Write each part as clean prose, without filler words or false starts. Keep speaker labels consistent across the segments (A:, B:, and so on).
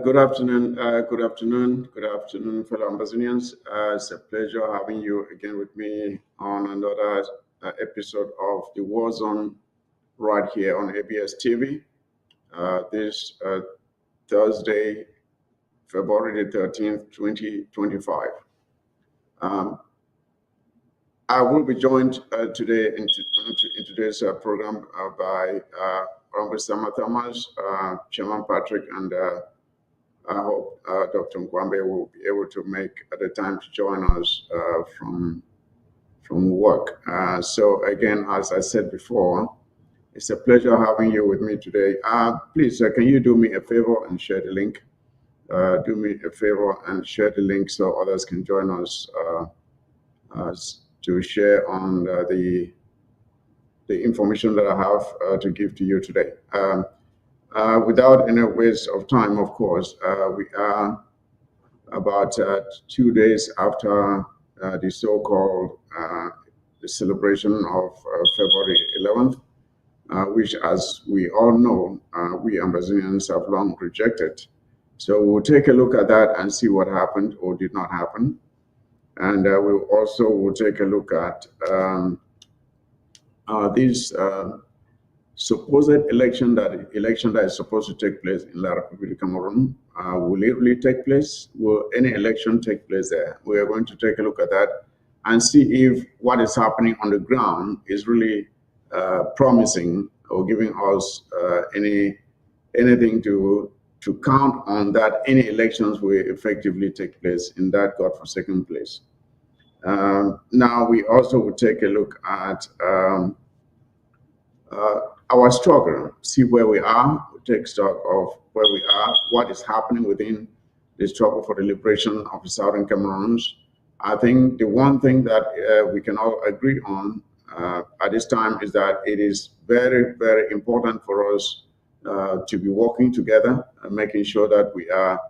A: Good afternoon, fellow Ambazonians. It's a pleasure having you again with me on another episode of the War Zone right here on ABS TV. This Thursday, February the 13th, 2025. Um, I will be joined today in today's program by Honorable Sama Thomas, Chairman Patrick, and I hope Dr. Nkwambe will be able to make the time to join us from work. So again, as I said before, it's a pleasure having you with me today. Please, can you do me a favor and share the link? Do me a favor and share the link so others can join us to share on the information that I have to give to you today. Without any waste of time, of course, we are about 2 days after the so-called the celebration of February 11th, which, as we all know, we Ambazonians have long rejected. So we'll take a look at that and see what happened or did not happen. And we'll also take a look at these supposed election that is supposed to take place in La République of Cameroon. Will it really take place? Will any election take place there? We are going to take a look at that and see if what is happening on the ground is really promising or giving us anything to count on that any elections will effectively take place in that godforsaken place. Now we also will take a look at our struggle, see where we are, take stock of where we are, what is happening within the struggle for the liberation of the Southern Cameroons. I think the one thing that we can all agree on at this time is that it is very, very important for us to be working together and making sure that we are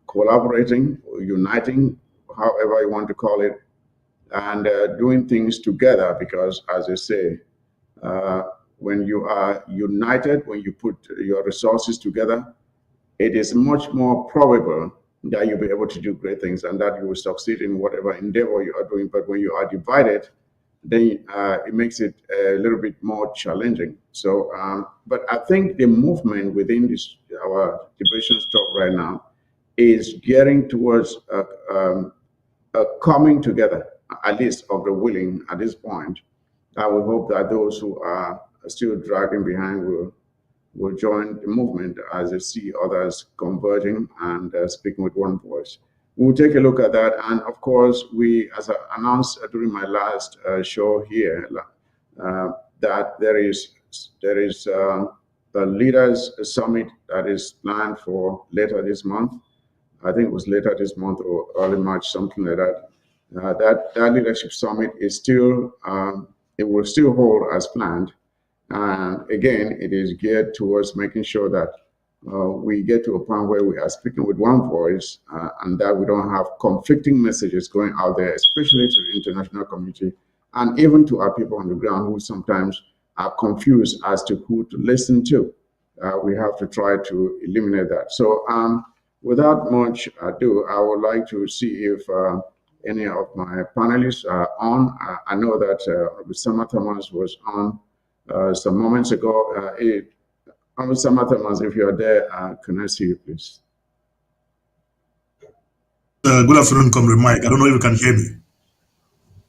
A: collaborating, uniting, however you want to call it, and doing things together because, as I say, when you are united, when you put your resources together, it is much more probable that you'll be able to do great things and that you will succeed in whatever endeavor you are doing. But when you are divided, then it makes it a little bit more challenging. So, but I think the movement within our liberation struggle right now is gearing towards a coming together, at least of the willing at this point. I would hope that those who are still dragging behind will join the movement as they see others converging and speaking with one voice. We'll take a look at that. And of course, as I announced during my last show here, that there is a leaders summit that is planned for later this month. I think it was later this month or early March, something like that. That leadership summit is still, it will still hold as planned. And again, it is geared towards making sure that we get to a point where we are speaking with one voice and that we don't have conflicting messages going out there, especially to the international community and even to our people on the ground who sometimes are confused as to who to listen to. We have to try to eliminate that. So without much ado, I would like to see if any of my panelists are on. I know that Sama Thomas was on some moments ago. Sama Thomas, if you are there, can I see you, please?
B: Good afternoon, Comrade Mike. I don't know if you can hear me.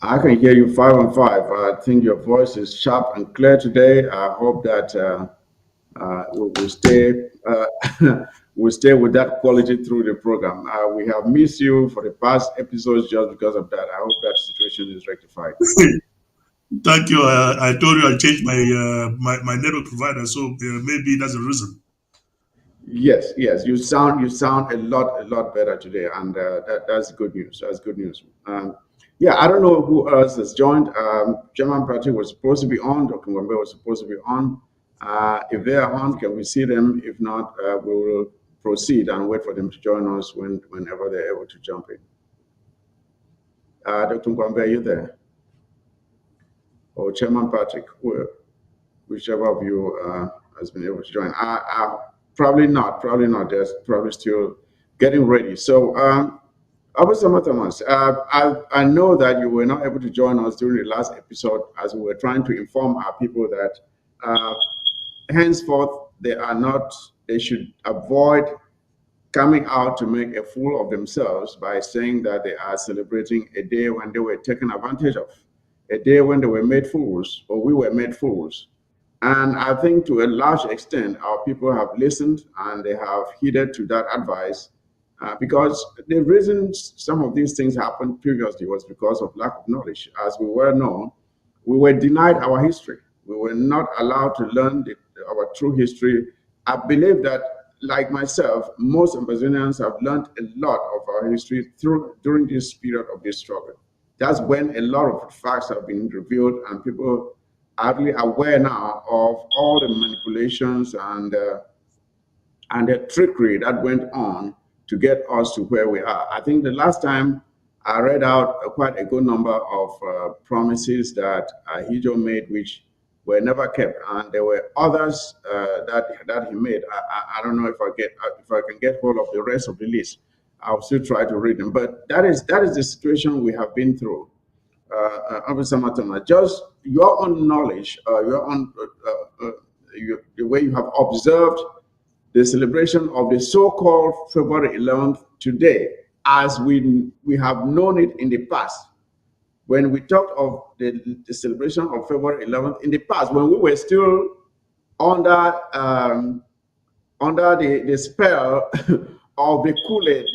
A: I can hear you 5 on 5. I think your voice is sharp and clear today. I hope that we'll stay we'll stay with that quality through the program. We have missed you for the past episodes just because of that. I hope that situation is rectified.
B: Thank you. I told you I changed my network provider, so maybe that's the reason.
A: Yes, you sound a lot better today, and that's good news. That's good news. Yeah, I don't know who else has joined. Chairman Patrick was supposed to be on. Dr. Nkwambe was supposed to be on. If they are on, can we see them? If not, we will proceed and wait for them to join us whenever they're able to jump in. Dr. Nkwambe, are you there? Or Chairman Patrick, whichever of you has been able to join. Probably not. There's probably still getting ready. So, Officer Thomas, I know that you were not able to join us during the last episode as we were trying to inform our people that uh, henceforth they should avoid coming out to make a fool of themselves by saying that they are celebrating a day when they were taken advantage of, a day when they were made fools or we were made fools. And I think to a large extent, our people have listened and they have heeded to that advice because the reason some of these things happened previously was because of lack of knowledge. As we well know, we were denied our history. We were not allowed to learn our true history. I believe that, like myself, most Amazonians have learned a lot of our history during this period of this struggle. That's when a lot of facts have been revealed, and people are really aware now of all the manipulations and the trickery that went on to get us to where we are. I think the last time I read out quite a good number of promises that Hijo made, which were never kept, and there were others that he made. I don't know if I can get hold of the rest of the list. I'll still try to read them. But that is the situation we have been through. Officer Matoma, just your own knowledge, the way you have observed the celebration of the so-called February 11th today, as we have known it in the past. When we talked of the celebration of February 11th in the past, when we were still under the spell of the Kool-Aid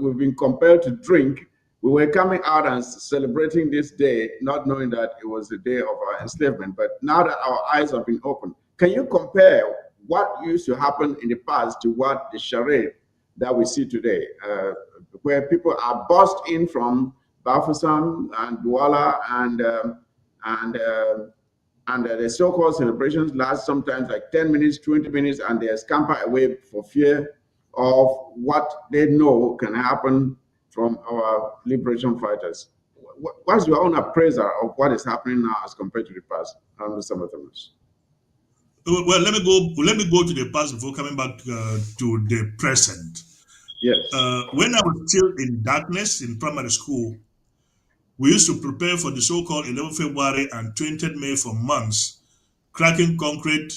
A: we've been compelled to drink, we were coming out and celebrating this day, not knowing that it was the day of our enslavement. But now that our eyes have been opened, can you compare what used to happen in the past to what the charade that we see today, where people are bussed in from Bafusam and Douala and the so-called celebrations last sometimes like 10 minutes, 20 minutes, and they scamper away for fear of what they know can happen from our liberation fighters. What's your own appraisal of what is happening now as compared to the past, Mr. Mathamas?
B: Well, let me go. Let me go to the past before coming back to the present.
A: Yes.
B: When I was still in darkness in primary school, we used to prepare for the so-called 11th February and 20th May for months, cracking concrete,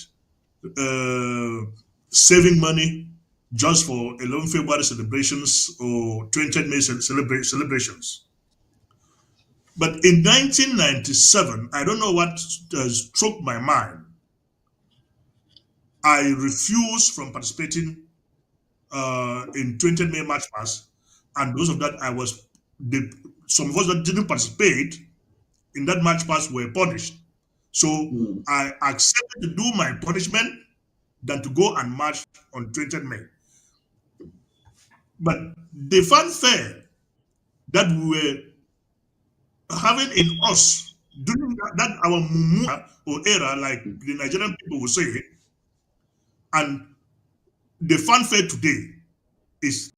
B: uh, saving money just for 11th February celebrations or 20th May celebrations. But in 1997, I don't know what struck my mind. I refused from participating in 20th May March Past, and because of that, some of us that didn't participate in that March Past were punished. So
A: Mm.
B: I accepted to do my punishment than to go and march on 20th May. But the fanfare that we were having in us during that our mumu or era, like the Nigerian people will say, and the fanfare today is,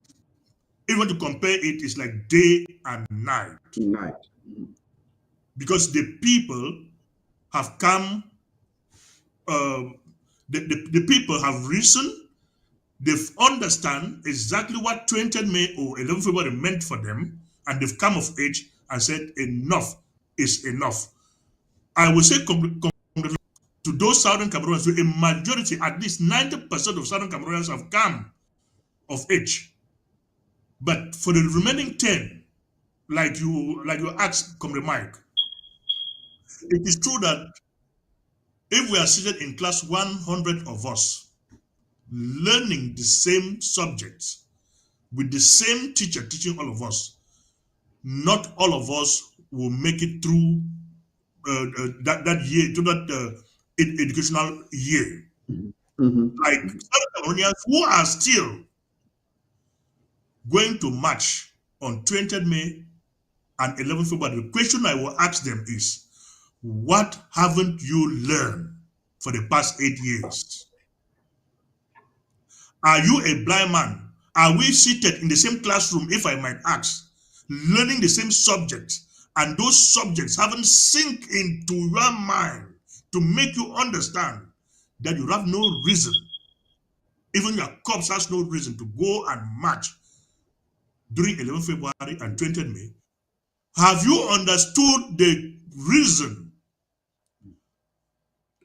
B: even to compare it, is like day and night.
A: Night.
B: Because the people have come, uh, the people have risen, they've understand exactly what 20th May or 11th February meant for them, and they've come of age and said enough is enough. I would say to those Southern Cameroonians, to a majority, at least 90% of Southern Cameroonians have come of age. But for the remaining 10, like you asked, Comrade Mike, it is true that if we are seated in class 100 of us, learning the same subjects with the same teacher teaching all of us, not all of us will make it through that year, to that educational year.
A: Mm-hmm.
B: Like South Cameroonians who are still going to march on 20th May and 11th February, the question I will ask them is, what haven't you learned for the past 8 years? Are you a blind man? Are we seated in the same classroom, if I might ask, learning the same subjects, and those subjects haven't sink into your mind to make you understand that you have no reason Even your corps has no reason to go and march during 11 February and 20th May. Have you understood the reason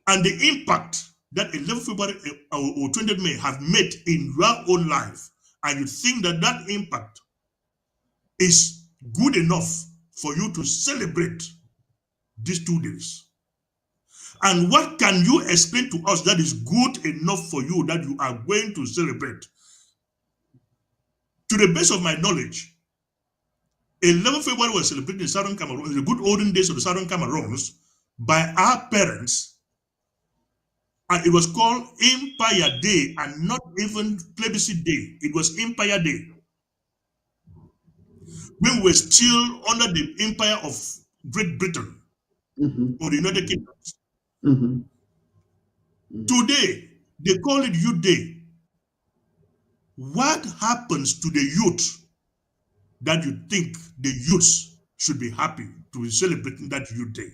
B: and the impact that 11 February or 20th May have made in your own life? And you think that that impact is good enough for you to celebrate these 2 days? And what can you explain to us that is good enough for you that you are going to celebrate? To the best of my knowledge, 11 February was celebrated in Southern Cameroon, in the good olden days of the Southern Cameroons, by our parents, and it was called Empire Day and not even Plebiscite Day. It was Empire Day. We were still under the empire of Great Britain or the United Kingdom. Today, they call it Youth Day. What happens to the youth that you think the youths should be happy to be celebrating that Youth Day?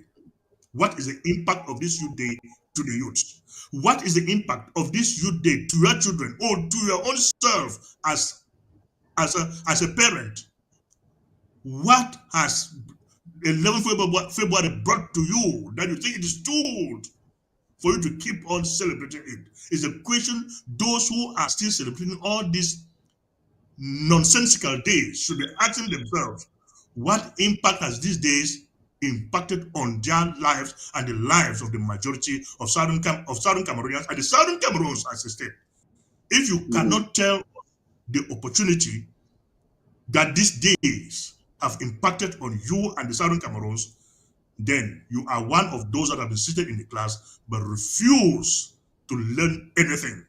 B: What is the impact of this Youth Day to the youths? What is the impact of this Youth Day to your children or to your own self as a parent? What has 11 February brought to you that you think it is too old for you to keep on celebrating it? Is a question those who are still celebrating all these nonsensical days should be asking themselves. What impact has these days impacted on their lives and the lives of the majority of Southern Cameroonians and the Southern Cameroons as a state? If you cannot tell the opportunity that these days have impacted on you and the Southern Cameroons, then you are one of those that have been seated in the class but refuse to learn anything.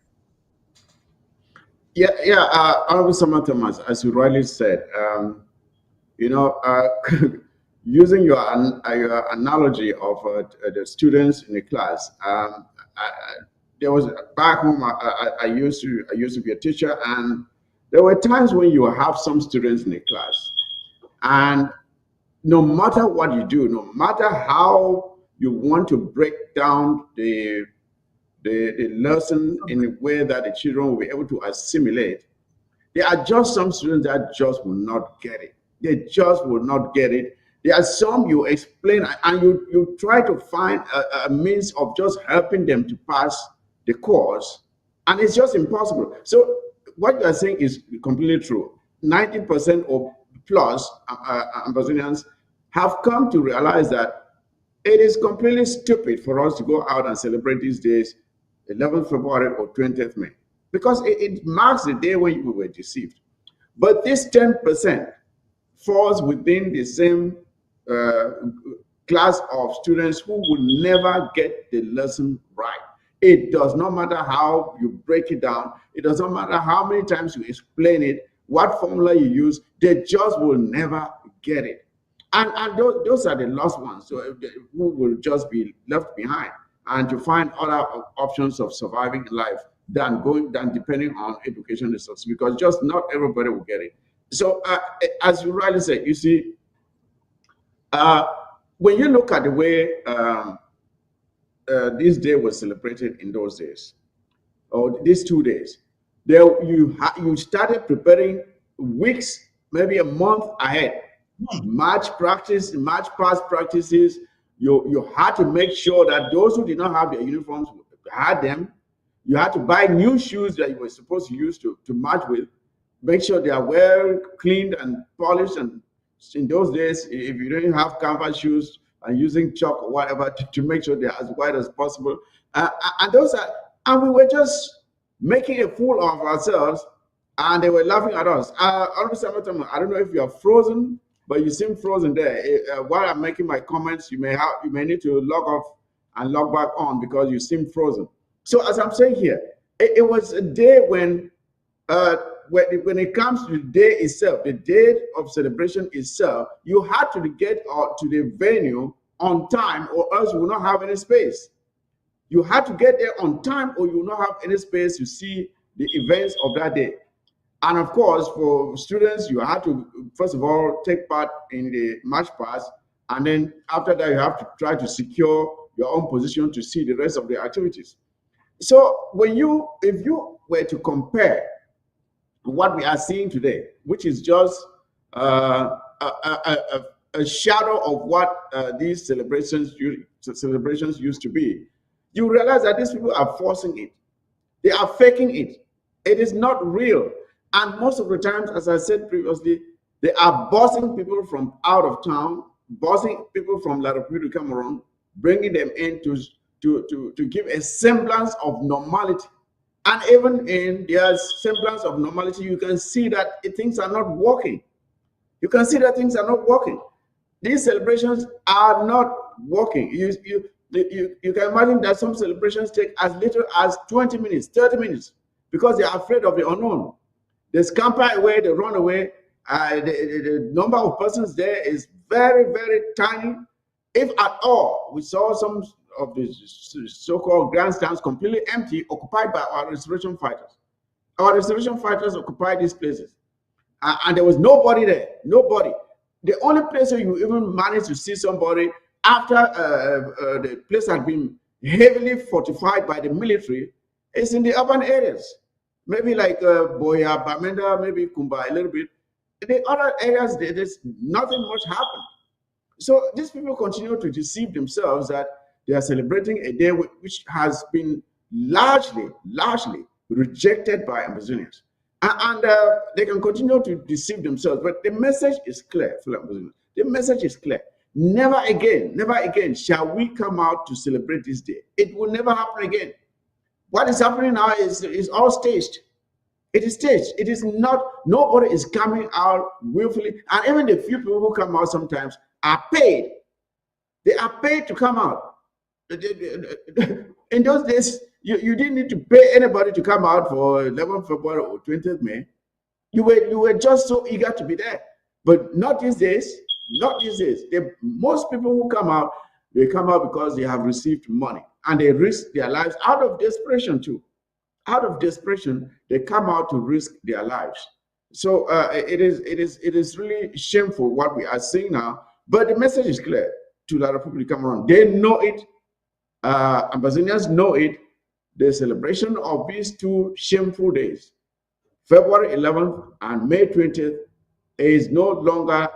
A: Honorable Samuel Thomas, as you rightly said, using your analogy of the students in the class, there was back home. I used to be a teacher, and there were times when you have some students in the class, and no matter what you do, no matter how you want to break down the lesson in a way that the children will be able to assimilate, there are just some students that just will not get it. They just will not get it. There are some you explain and you try to find a means of just helping them to pass the course, and it's just impossible. So what you are saying is completely true. 90% or plus Amazonians have come to realize that it is completely stupid for us to go out and celebrate these days, 11th February or 20th May, because it marks the day when we were deceived. But this 10% falls within the same class of students who will never get the lesson right. It does not matter how you break it down. It does not matter how many times you explain it, what formula you use, they just will never get it. And those are the lost ones, so who will just be left behind and to find other options of surviving life than depending on education resources, because just not everybody will get it. So as you rightly said, you see, when you look at the way this day was celebrated in those days, or these 2 days, there you started preparing weeks, maybe a month ahead. March past practices. You had to make sure that those who did not have their uniforms had them. You had to buy new shoes that you were supposed to use to march with. Make sure they are well cleaned and polished. And in those days, if you didn't have canvas shoes and using chalk or whatever to make sure they're as white as possible, and we were just making a fool of ourselves, and they were laughing at us. I don't know if you are frozen, but you seem frozen there. While I'm making my comments, you may need to log off and log back on because you seem frozen. So as I'm saying here, it was a day when it comes to the day itself, the day of celebration itself, you had to get to the venue on time, or else you will not have any space. You had to get there on time, or you will not have any space to see the events of that day. And of course, for students, you have to, first of all, take part in the march past. And then after that, you have to try to secure your own position to see the rest of the activities. So if you were to compare what we are seeing today, which is just a shadow of what these celebrations used to be, you realize that these people are forcing it. They are faking it. It is not real. And most of the times, as I said previously, they are bossing people from out of town, bossing people from La Republique du Cameroon, bringing them in to give a semblance of normality. And even in their semblance of normality, you can see that things are not working. You can see that things are not working. These celebrations are not working. You can imagine that some celebrations take as little as 20 minutes, 30 minutes, because they are afraid of the unknown. They scamper away, they run away. The number of persons there is very, very tiny, if at all. We saw some of the so-called grandstands completely empty, occupied by our restoration fighters. Our restoration fighters occupied these places, and there was nobody there. Nobody. The only place where you even managed to see somebody after the place had been heavily fortified by the military is in the urban areas. Maybe like Boya, Bamenda, maybe Kumba a little bit. In the other areas, there's nothing much happened. So these people continue to deceive themselves that they are celebrating a day which has been largely rejected by Amazonians. And they can continue to deceive themselves. But the message is clear, fellow Amazonians. The message is clear. Never again shall we come out to celebrate this day. It will never happen again. What is happening now is all staged. It is staged. It is not, nobody is coming out willfully. And even the few people who come out sometimes are paid. They are paid to come out. In those days, you didn't need to pay anybody to come out for 11th February or 20th May. You were just so eager to be there. But not these days. Not these days. Most people who come out, they come out because they have received money. And they risk their lives out of desperation too. Out of desperation, they come out to risk their lives. So it is really shameful what we are seeing now. But the message is clear to La Republique Cameroon. They know it. Ambazonians know it. The celebration of these two shameful days, February 11th and May 20th, is no longer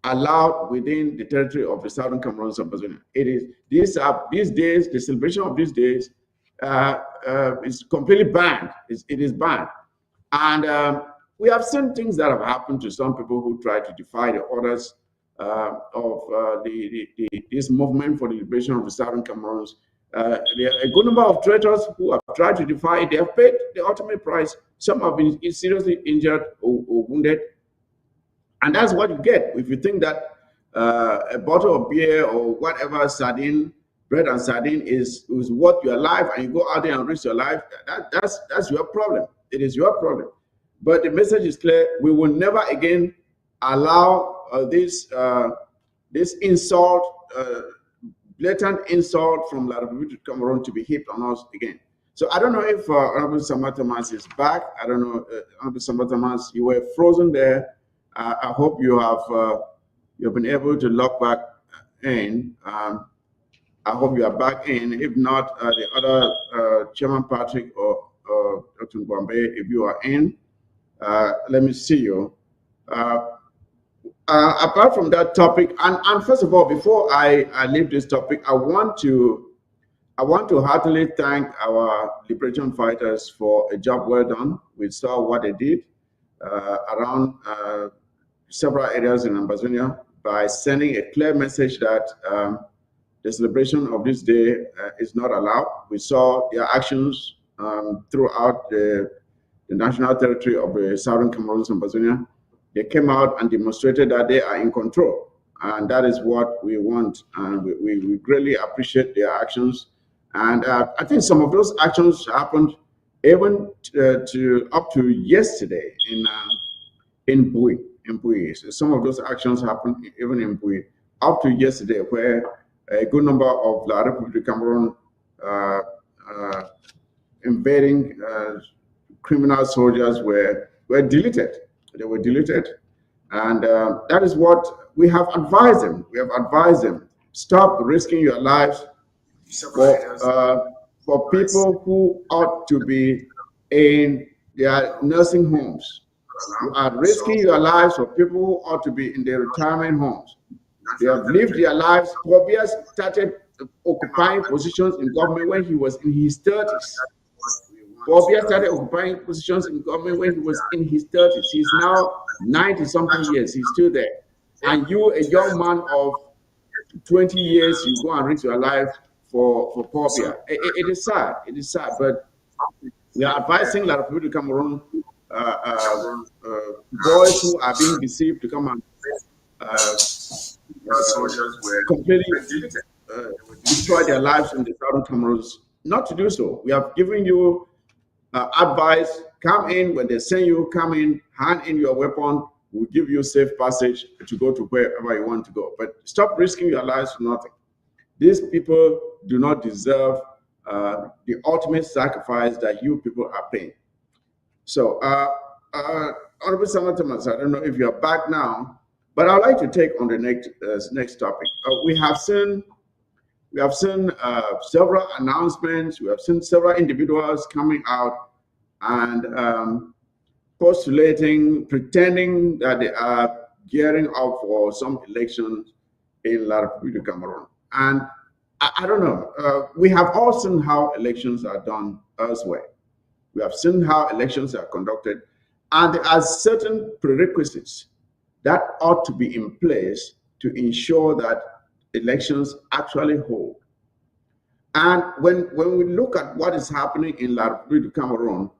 A: allowed within the territory of the Southern Cameroon Ambazonia. It is these days, the celebration of these days is completely banned. It is banned. And we have seen things that have happened to some people who try to defy the orders of this movement for the liberation of the Southern Cameroons. There are a good number of traitors who have tried to defy it. They have paid the ultimate price. Some have been seriously injured or wounded. And that's what you get if you think that a bottle of beer or whatever sardine, bread and sardine is worth your life, and you go out there and risk your life. That's your problem. It is your problem. But the message is clear. We will never again allow this insult, blatant insult from La Republique Cameroon to be heaped on us again. So I don't know if Honorable Samar Thomas is back. I don't know, Honorable Samar Thomas, you were frozen there. I hope you've been able to log back in. I hope you are back in. If not, the other Chairman Patrick or Dr. Gwambe, if you are in, let me see you. Apart from that topic, and first of all, before I leave this topic, I want to heartily thank our liberation fighters for a job well done. We saw what they did around several areas in Ambazonia by sending a clear message that the celebration of this day is not allowed. We saw their actions throughout the national territory of the Southern Cameroon Ambazonia. They came out and demonstrated that they are in control. And that is what we want. And we greatly appreciate their actions. And I think some of those actions happened even up to yesterday in Bui. So some of those actions happened even in Bui up to yesterday, where a good number of La Republique Cameroon invading criminal soldiers were deleted. They were deleted, and that is what we have advised them. We have advised them: stop risking your lives for for people who ought to be in their nursing homes. You are risking your lives for people who ought to be in their retirement homes. They have lived their lives. Tobias started occupying positions in government when he was in his 30s. Bobia started occupying positions in government when he was in his 30s. He's now 90 something years. He's still there. And you, a young man of 20 years, you go and risk your life for Bobia. It is sad. It is sad. But we are advising a lot of people to Cameroon, boys who are being deceived to come and uh, completely destroy their lives in the southern Cameroons. Not to do so. We have given you advice. Come in when they send you. Come in, hand in your weapon. We'll give you safe passage to go to wherever you want to go. But stop risking your lives for nothing. These people do not deserve the ultimate sacrifice that you people are paying. So, Honorable Senator Thomas, I don't know if you're back now, but I'd like to take on the next topic. We have seen several announcements. We have seen several individuals coming out and postulating, pretending that they are gearing up for some elections in La Republic of Cameroon. And I don't know. We have all seen how elections are done elsewhere. We have seen how elections are conducted, and there are certain prerequisites that ought to be in place to ensure that elections actually hold. And when we look at what is happening in La Republic of Cameroon,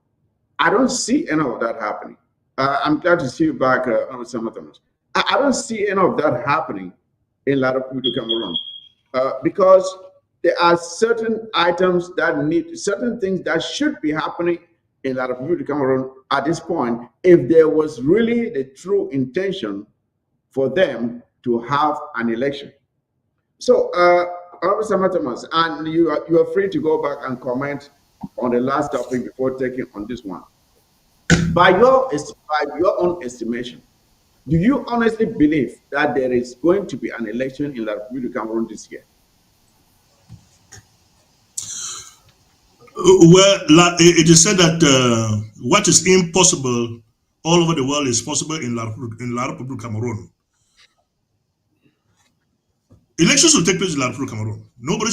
A: I don't see any of that happening. I'm glad to see you back, Senator Thomas. I don't see any of that happening in La Republic of Cameroon because there are certain items that need certain things that should be happening in La Republic of Cameroon at this point if there was really the true intention for them to have an election. So, Honorable Thomas, and you are free to go back and comment on the last topic before taking on this one. By your own estimation, do you honestly believe that there is going to be an election in La Republic of Cameroon this year?
B: Well, it is said that what is impossible all over the world is possible in La Republic Cameroon. Elections will take place in La Republic Cameroon. Nobody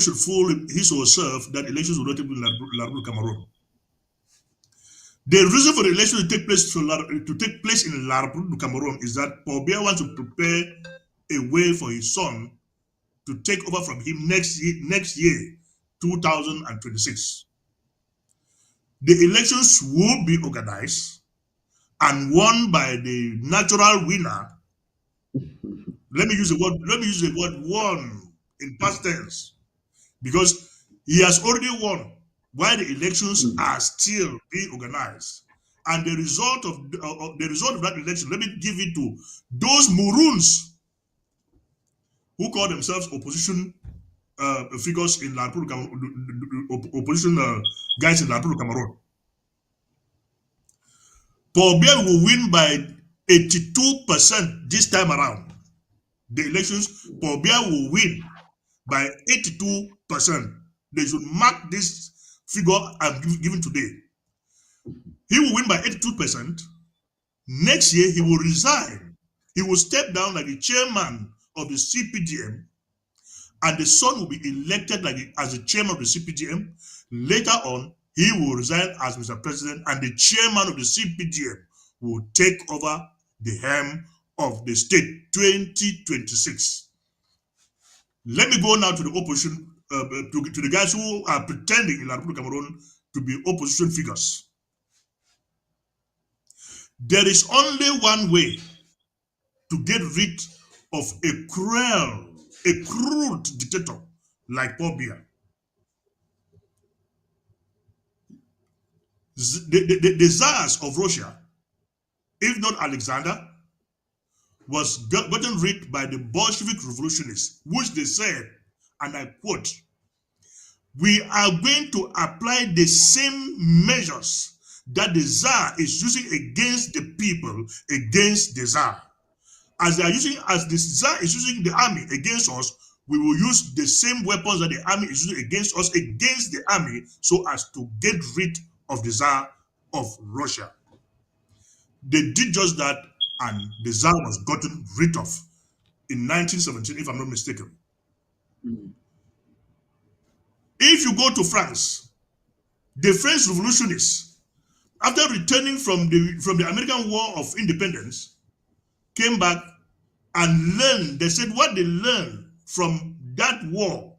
B: should fool his or herself that elections will not take place in La Republic Cameroon. The reason for the election to take place in La Republic Cameroon is that Paul Biya wants to prepare a way for his son to take over from him next year, 2026. The elections will be organized and won by the natural winner. Let me use the word won in past tense because he has already won while the elections are still being organized. And the result of that election, let me give it to those Maroons who call themselves opposition figures in La Republic, opposition guys in La Republic Cameroon. Paul Biya will win by 82% this time around. The elections, Paul Biya will win by 82%. They should mark this figure I'm giving today. He will win by 82%. Next year, he will resign. He will step down like the chairman of the CPDM, and the son will be elected as the chairman of the CPDM. Later on, he will resign as Mr. President, and the chairman of the CPDM will take over the helm of the state 2026. Let me go now to the opposition, to the guys who are pretending in La Republic Cameroon to be opposition figures. There is only one way to get rid of a cruel dictator like Paul Biya. The Tsars of Russia, if not Alexander, was gotten rid by the Bolshevik revolutionists, which they said, and I quote, "We are going to apply the same measures that the Tsar is using against the people, against the Tsar. As the Tsar is using the army against us, we will use the same weapons that the army is using against us, against the army, so as to get rid of the Tsar of Russia. They did just that, and the Tsar was gotten rid of in 1917, if I'm not mistaken. If you go to France, the French revolutionists, after returning from the American War of Independence, came back and learned. They said what they learned from that war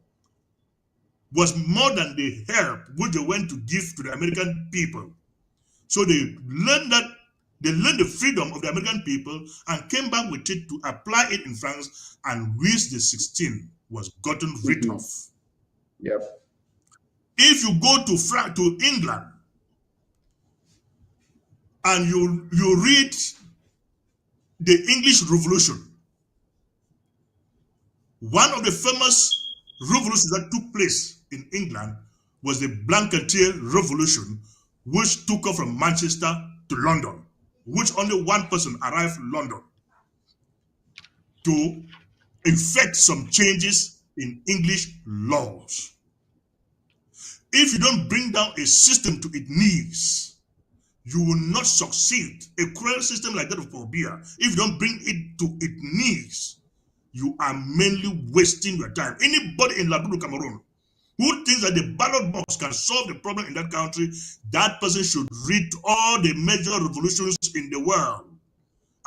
B: was more than the help which they went to give to the American people. So they learned the freedom of the American people and came back with it to apply it in France, and Louis XVI was gotten rid of.
A: Yep.
B: If you go to England and you read the English Revolution, one of the famous revolutions that took place in England was the Blanqueteer Revolution, which took off from Manchester to London, which only one person arrived in London to effect some changes in English laws. If you don't bring down a system to its knees, you will not succeed. A cruel system like that of Pobia, if you don't bring it to its knees, you are mainly wasting your time. Anybody in Laburu, Cameroon, who thinks that the ballot box can solve the problem in that country, that person should read all the major revolutions in the world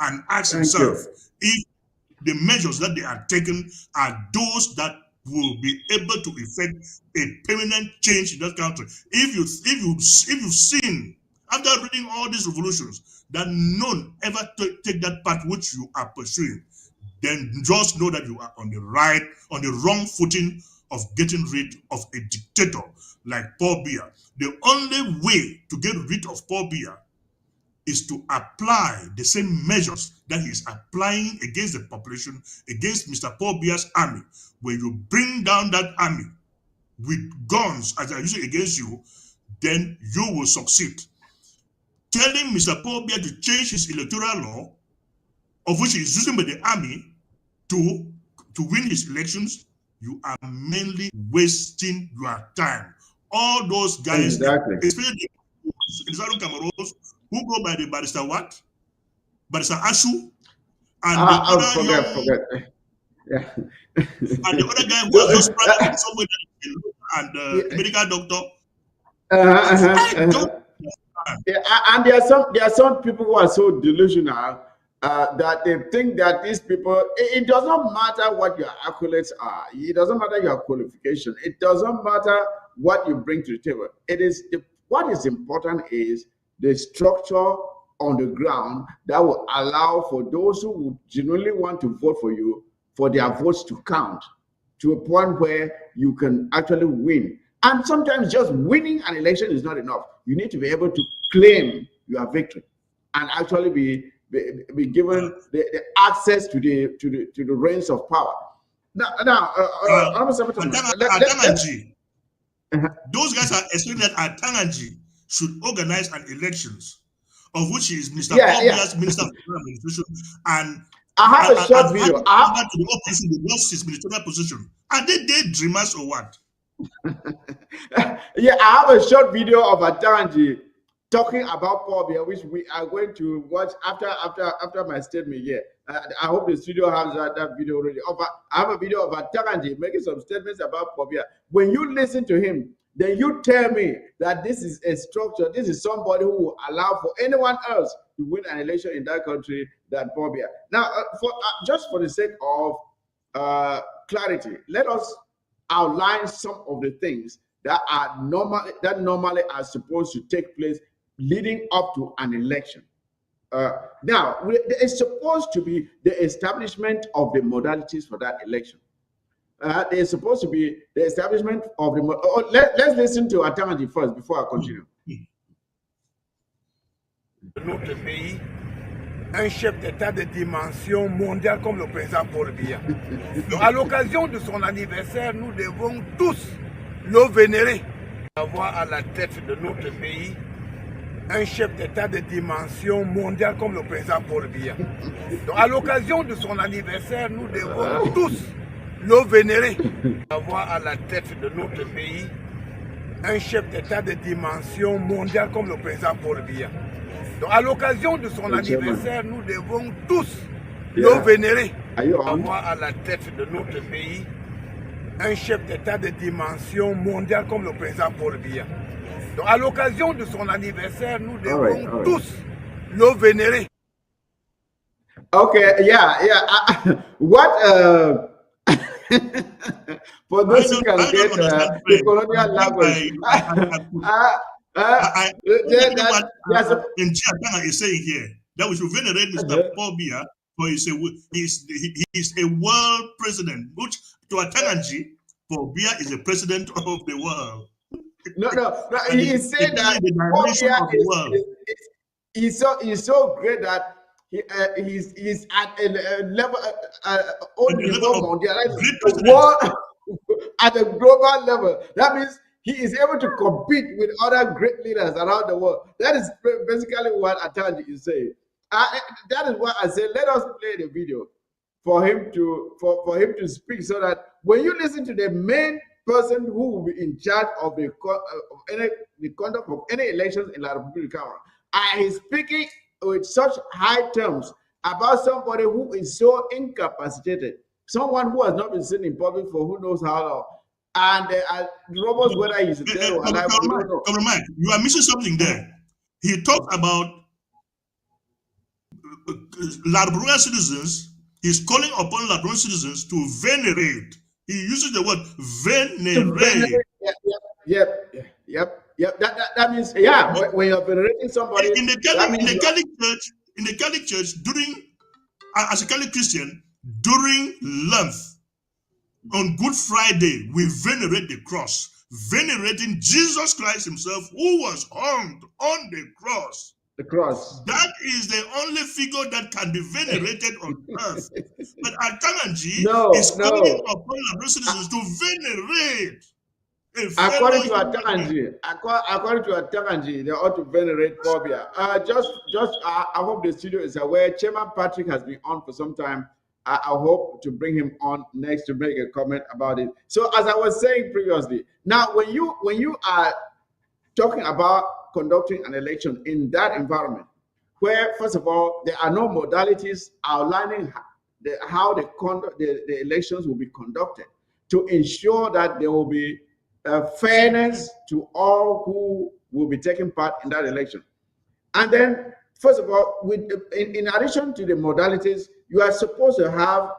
B: and ask himself if the measures that they are taking are those that will be able to effect a permanent change in that country. If you've seen, after reading all these revolutions, that none ever take that path which you are pursuing, then just know that you are on the wrong footing of getting rid of a dictator like Paul Biya. The only way to get rid of Paul Biya is to apply the same measures that he is applying against the population, against Mr. Paul Biya's army. When you bring down that army with guns as they are using against you, then you will succeed. Telling Mr. Paul Biya to change his electoral law, of which he is using by the army to win his elections, you are mainly wasting your time. All those guys, especially in Southern Cameroon, who go by the Barrister what? Barrister Ashu, and the other
A: Yeah.
B: And the other guy who was just practicing somewhere and medical doctor. I don't
A: and there are some people who are so delusional that they think that these people, it doesn't matter what your accolades are, it doesn't matter your qualification, it doesn't matter what you bring to the table. What is important is the structure on the ground that will allow for those who would genuinely want to vote for you, for their votes to count to a point where you can actually win. And sometimes just winning an election is not enough. You need to be able to claim your victory and actually be given the access to the reins of power.
B: Those guys are expecting that Atangaji should organize an elections, of which is Mr. Paul Biya's Minister of Administration, and
A: I have a short video.
B: To the opposition, they lost his ministerial position. Are they daydreamers or what?
A: Yeah, I have a short video of Atangaji talking about Paul Biya, which we are going to watch after my statement here. I hope the studio has that video already. I have a video of Atangaji making some statements about Paul Biya. When you listen to him, then you tell me that this is a structure, this is somebody who will allow for anyone else to win an election in that country than Paul Biya. Now, just for the sake of clarity, let us outline some of the things that normally are supposed to take place leading up to an election. Now, it's supposed to be the establishment of the modalities for that election. There's supposed to be the establishment of the... let's listen to Atangaji first before I continue.
C: Notre pays, un chef d'État de dimension mondiale comme le président Paul Biya. Donc, à l'occasion de son anniversaire, nous devons tous le vénérer. Avoir à la tête de notre pays un chef d'État de dimension mondiale comme le président Paul Biya. Donc, à l'occasion de son anniversaire, nous devons tous l'eau vénérée. Avoir à la tête de notre pays un chef d'État de dimension mondiale comme le président Paul Biya. Donc à l'occasion de son anniversaire, nous devons tous le vénérer. Avoir à la tête de notre pays un chef d'État de dimension mondiale comme le président Paul Biya. Donc à l'occasion de son anniversaire, nous devons tous le vénérer.
A: Okay, what for those who can get the colonial language.
B: In Chiatana is saying here that we should venerate Mr. Paul Biya, for he's a world president, which to Atananji, Paul Biya is the president of the world.
A: No, he said that Paul Biya is so great that he's at a level at a global level. That means he is able to compete with other great leaders around the world. That is basically what Atanji is saying. That is why I say let us play the video for him to speak, so that when you listen to the main person who will be in charge of the conduct of any elections in La Republic of Cameroon, and he's speaking with such high terms about somebody who is so incapacitated, someone who has not been seen in public for who knows how long, and Roberts, whether he's dead or alive, we don't know.
B: You are missing something there. He talks about Labradorian citizens. He's calling upon Labradorian citizens to venerate. He uses the word venerate.
A: Yep. That means when you're venerating somebody
B: in the Catholic Church, during as a Catholic Christian, during Lent on Good Friday, we venerate the cross, venerating Jesus Christ himself, who was hung on the cross.
A: The cross.
B: That is the only figure that can be venerated on earth. But Atananji is calling upon Labrador citizens to venerate.
A: According to Atananji, they ought to venerate Paul Biya. I hope the studio is aware. Chairman Patrick has been on for some time. I hope to bring him on next to make a comment about it. So as I was saying previously, now when you are talking about conducting an election in that environment, where first of all there are no modalities outlining how the elections will be conducted, to ensure that there will be fairness to all who will be taking part in that election. And then, first of all, in addition to the modalities, you are supposed to have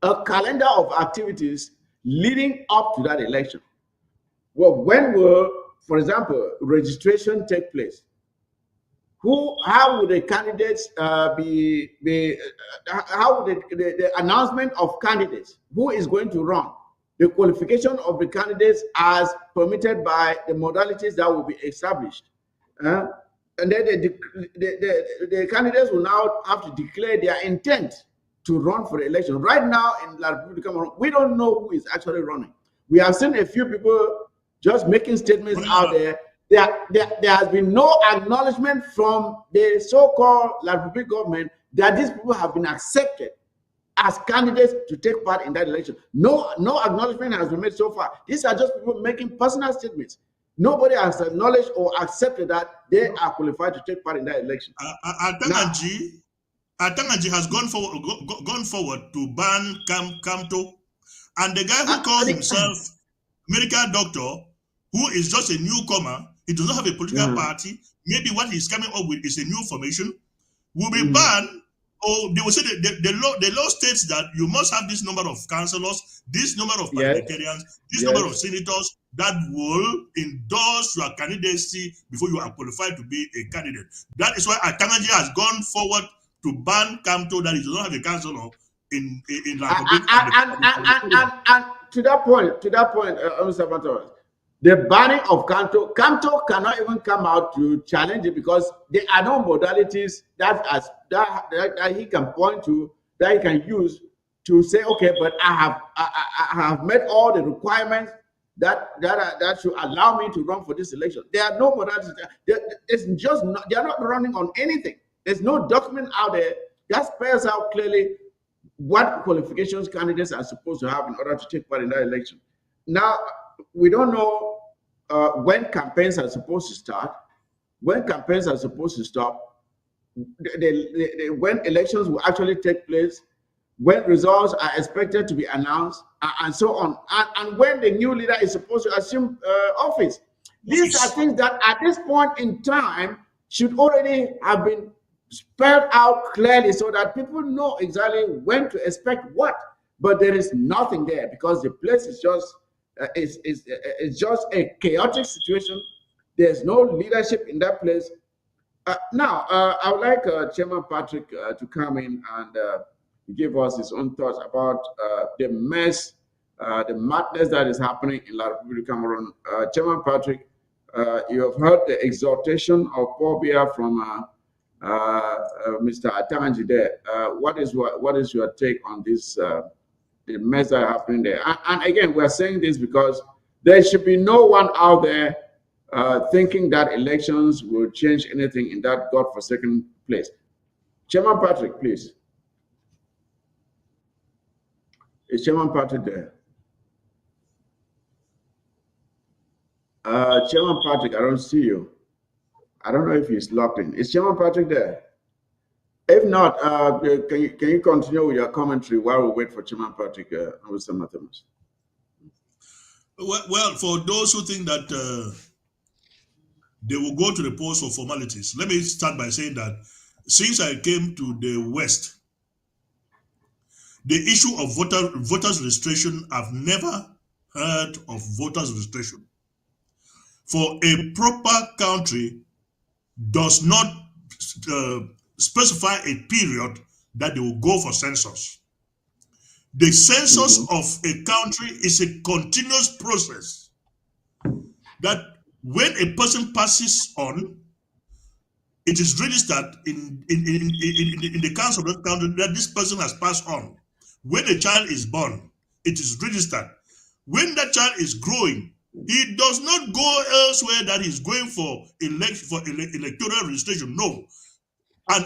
A: a calendar of activities leading up to that election. Well, when will, for example, registration take place? How would the candidates how would the announcement of candidates, who is going to run, the qualification of the candidates as permitted by the modalities that will be established. And then the candidates will now have to declare their intent to run for the election. Right now in La Republic of Cameroon, we don't know who is actually running. We have seen a few people just making statements out there. There has been no acknowledgement from the so-called La Republic government that these people have been accepted as candidates to take part in that election. No acknowledgement has been made so far. These are just people making personal statements. Nobody has acknowledged or accepted that they are qualified to take part in that election.
B: Atananji has gone forward to ban Kamto, and the guy who calls himself medical doctor, who is just a newcomer, he does not have a political party. Maybe what he's coming up with is a new formation, will be banned. Or they will say the law states that you must have this number of councillors, this number of parliamentarians, this number of senators that will endorse your candidacy before you are qualified to be a candidate. That is why Atananji has gone forward to ban Kamto, that he does not have a councillor in La Republic.
A: And to that point, Mr. Pantoras, the banning of Kamto cannot even come out to challenge it, because there are no modalities that he can point to, that he can use to say, okay, but I have met all the requirements that should allow me to run for this election. There are no modalities. They're not running on anything. There's no document out there that spells out clearly what qualifications candidates are supposed to have in order to take part in that election. Now, we don't know when campaigns are supposed to start, when campaigns are supposed to stop, when elections will actually take place, when results are expected to be announced, and so on, and when the new leader is supposed to assume office. These are things that at this point in time should already have been spelled out clearly so that people know exactly when to expect what. But there is nothing there because the place is just it's just a chaotic situation. There's no leadership in that place. Now, I would like Chairman Patrick to come in and give us his own thoughts about the mess, the madness that is happening in La Republic of Cameroon. Chairman Patrick, you have heard the exhortation of Paul Biya from Mr. Atanji there. What is your take on this, the mess that is happening there? And again, we're saying this because there should be no one out there thinking that elections will change anything in that godforsaken place. Chairman Patrick, please. Is Chairman Patrick there? Chairman Patrick, I don't see you. I don't know if he's locked in. Is Chairman Patrick there? If not, can you continue with your commentary while we wait for Chairman Patrick and Mr. Matthews?
B: Well, for those who think that they will go to the polls for formalities, let me start by saying that since I came to the West, the issue of voters registration, I've never heard of voters registration. For a proper country does not specify a period that they will go for census. The census of a country is a continuous process that when a person passes on, it is registered in the council of that country that this person has passed on. When a child is born, it is registered. When that child is growing, he does not go elsewhere that he's going for electoral registration. No. A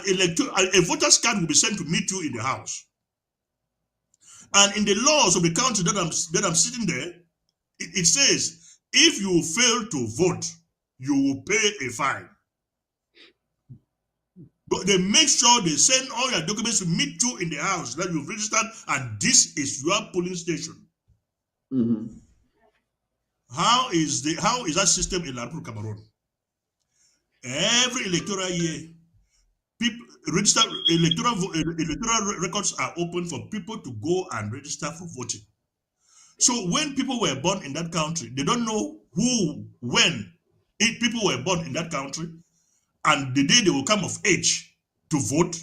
B: voter's card will be sent to meet you in the house. And in the laws of the country that I'm sitting there, it says, if you fail to vote, you will pay a fine. But they make sure they send all your documents to meet you in the house that you've registered, and this is your polling station.
A: Mm-hmm.
B: How is that system in La Republic of Cameroon? Every electoral year, electoral records are open for people to go and register for voting. So when people were born in that country, they don't know when people were born in that country, and the day they will come of age to vote,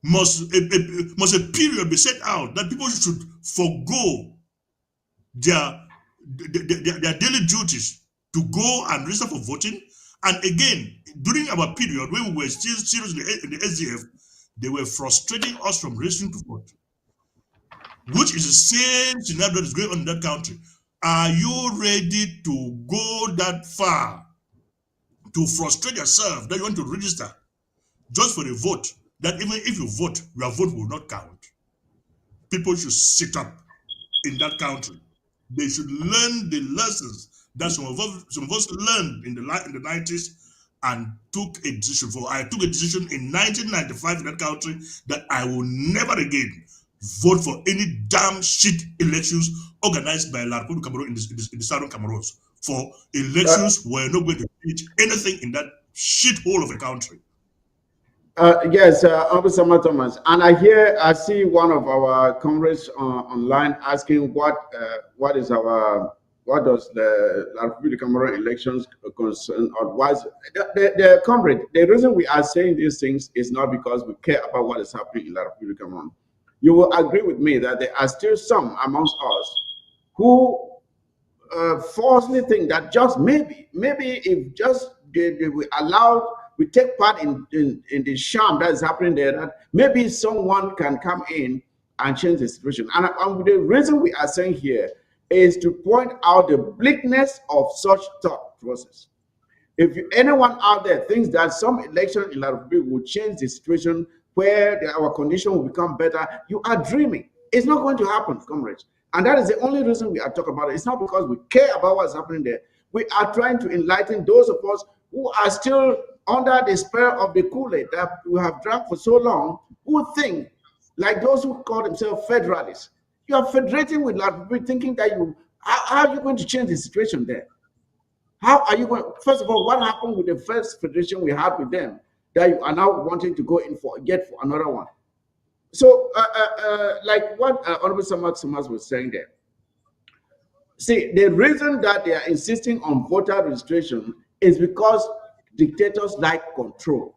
B: must a period be set out that people should forego their daily duties to go and register for voting. And again, during our period when we were still seriously in the SDF, they were frustrating us from registering to vote, which is the same scenario that is going on in that country. Are you ready to go that far to frustrate yourself that you want to register just for a vote, that even if you vote, your vote will not count? People should sit up in that country. They should learn the lessons that some of us learned in the 90s and took a decision for. I took a decision in 1995 in that country that I will never again vote for any damn shit elections organized by La Republic of Cameroon in the southern Cameroon. For elections, we're not going to change anything in that shithole of a country.
A: Yes, Officer Thomas, and I see one of our comrades online asking what does the La Republic of Cameroon elections concern, or why? The comrade, the reason we are saying these things is not because we care about what is happening in La Republic of Cameroon. You will agree with me that there are still some amongst us who falsely think that just maybe if just we take part in the sham that is happening there, that maybe someone can come in and change the situation. And the reason we are saying here is to point out the bleakness of such thought process. If anyone out there thinks that some election in La Republic will change the situation where our condition will become better, you are dreaming. It's not going to happen, comrades. And that is the only reason we are talking about it. It's not because we care about what's happening there. We are trying to enlighten those of us who are still under the spell of the Kool-Aid that we have drank for so long, who think, like those who call themselves federalists. You are federating with Latvia, thinking that how are you going to change the situation there? How are you going? First of all, what happened with the first federation we had with them that you are now wanting to go in for another one? So, like what Honorable Samas was saying there. See, the reason that they are insisting on voter registration is because dictators like control.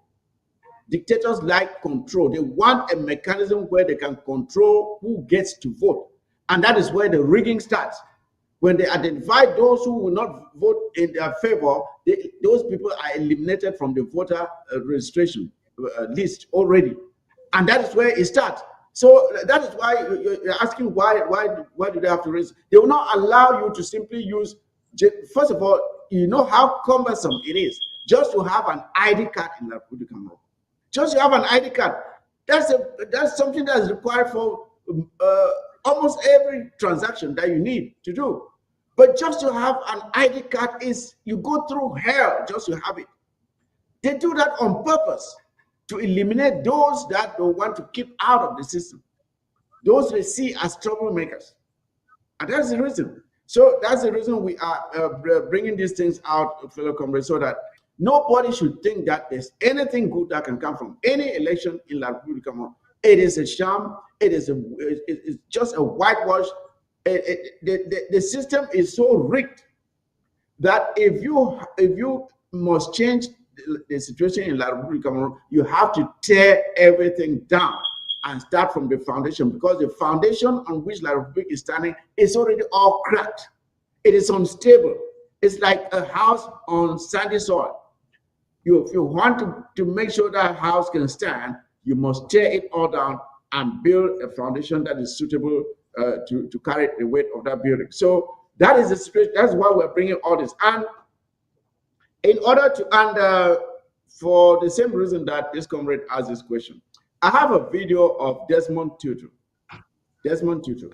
A: Dictators like control. They want a mechanism where they can control who gets to vote. And that is where the rigging starts. When they identify those who will not vote in their favor, those people are eliminated from the voter registration list already. And that is where it starts. So that is why you're asking why do they have to raise? They will not allow you to simply use, first of all, you know how cumbersome it is just to have an ID card in the Republic of Cameroon. Just to have an ID card. That's something that is required for almost every transaction that you need to do. But just to have an ID card is, you go through hell just to have it. They do that on purpose to eliminate those that they want to keep out of the system. Those they see as troublemakers. And that's the reason. So that's the reason we are bringing these things out, fellow comrades, so that nobody should think that there's anything good that can come from any election in La Republica. It is a sham. It's just a whitewash. The system is so rigged that if you must change the situation in La Republica, you have to tear everything down and start from the foundation, because the foundation on which La Republica is standing is already all cracked. It is unstable. It's like a house on sandy soil. If you want to make sure that house can stand, you must tear it all down and build a foundation that is suitable to carry the weight of that building. So that is the situation. That's why we're bringing all this. And in order to, and for the same reason that this comrade asked this question, I have a video of Desmond Tutu. Desmond Tutu,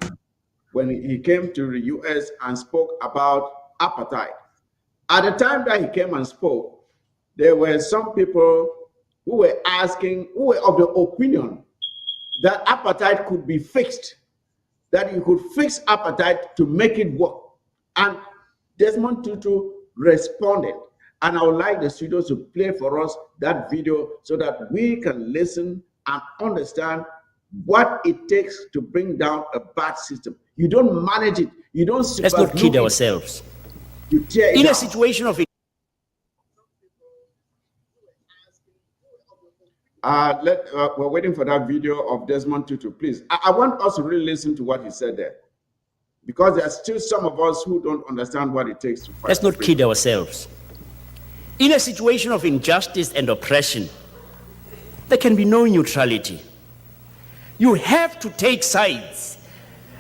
A: when he came to the US and spoke about apartheid. At the time that he came and spoke, there were some people who were of the opinion that apartheid could be fixed, that you could fix apartheid to make it work. And Desmond Tutu responded. And I would like the studios to play for us that video so that we can listen and understand what it takes to bring down a bad system. You don't manage it. You don't.
D: Let's not kid ourselves.
A: You tear it
D: in
A: down.
D: a situation of
A: we're waiting for that video of Desmond Tutu, please. I want us to really listen to what he said there, because there are still some of us who don't understand what it takes to fight.
D: Let's not kid ourselves. In a situation of injustice and oppression, there can be no neutrality. You have to take sides.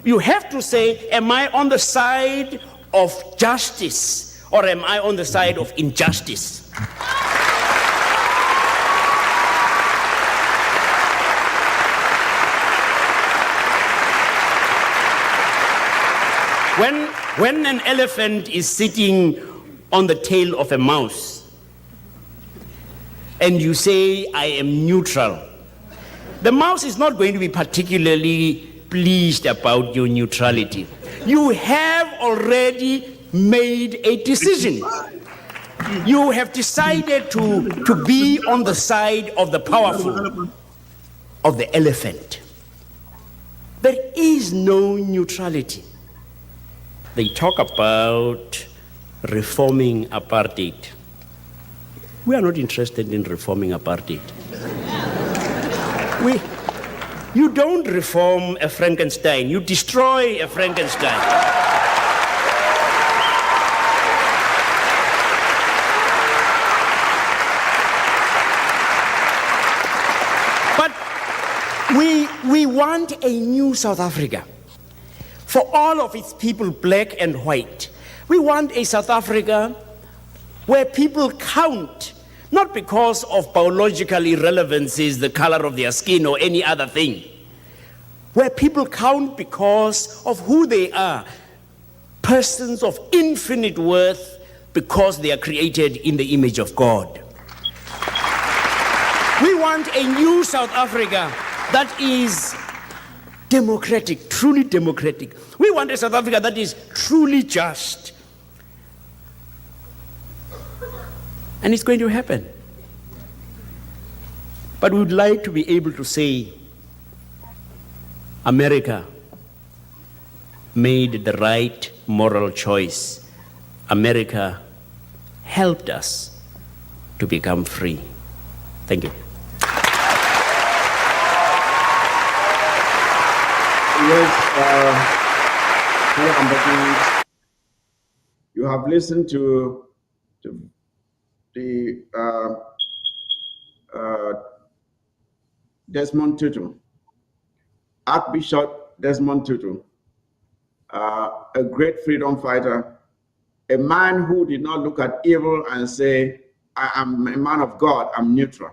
D: You have to say, am I on the side of justice or am I on the side of injustice? When an elephant is sitting on the tail of a mouse and you say, I am neutral, the mouse is not going to be particularly pleased about your neutrality. You have already made a decision. You have decided to be on the side of the powerful, of the elephant. There is no neutrality. They talk about reforming apartheid. We are not interested in reforming apartheid. You don't reform a Frankenstein, you destroy a Frankenstein. But we want a new South Africa. For all of its people, black and white. We want a South Africa where people count not because of biological irrelevancies, the color of their skin or any other thing. Where people count because of who they are, persons of infinite worth because they are created in the image of God. We want a new South Africa that is democratic, truly democratic. We want a South Africa that is truly just. And it's going to happen. But we would like to be able to say, America made the right moral choice. America helped us to become free. Thank you.
A: Yes, fellow Ambassadors, you have listened to the Desmond Tutu, Archbishop Desmond Tutu, a great freedom fighter, a man who did not look at evil and say, I am a man of God, I'm neutral.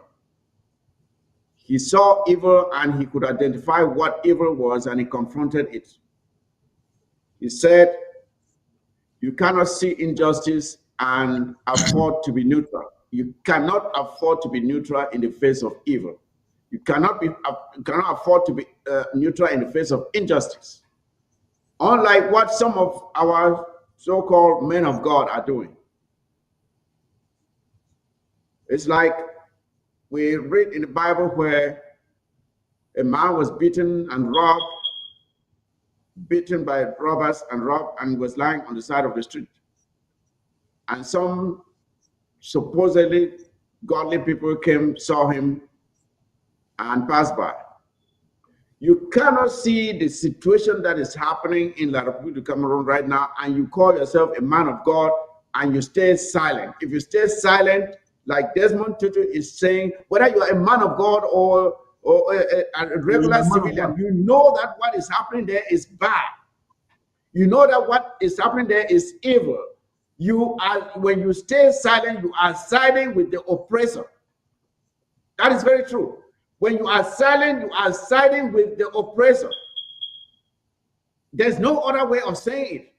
A: He saw evil and he could identify what evil was and he confronted it. He said, you cannot see injustice and afford to be neutral. You cannot afford to be neutral in the face of evil. You cannot afford to be neutral in the face of injustice. Unlike what some of our so-called men of God are doing. It's like we read in the Bible where a man was beaten and robbed, beaten by robbers and robbed, and was lying on the side of the street. And some supposedly godly people came, saw him, and passed by. You cannot see the situation that is happening in La Republique of Cameroon right now, and you call yourself a man of God, and you stay silent. If you stay silent, like Desmond Tutu is saying, whether you are a man of God or a regular civilian, you know that what is happening there is bad. You know that what is happening there is evil. When you stay silent, you are siding with the oppressor. That is very true. When you are silent, you are siding with the oppressor. There's no other way of saying it.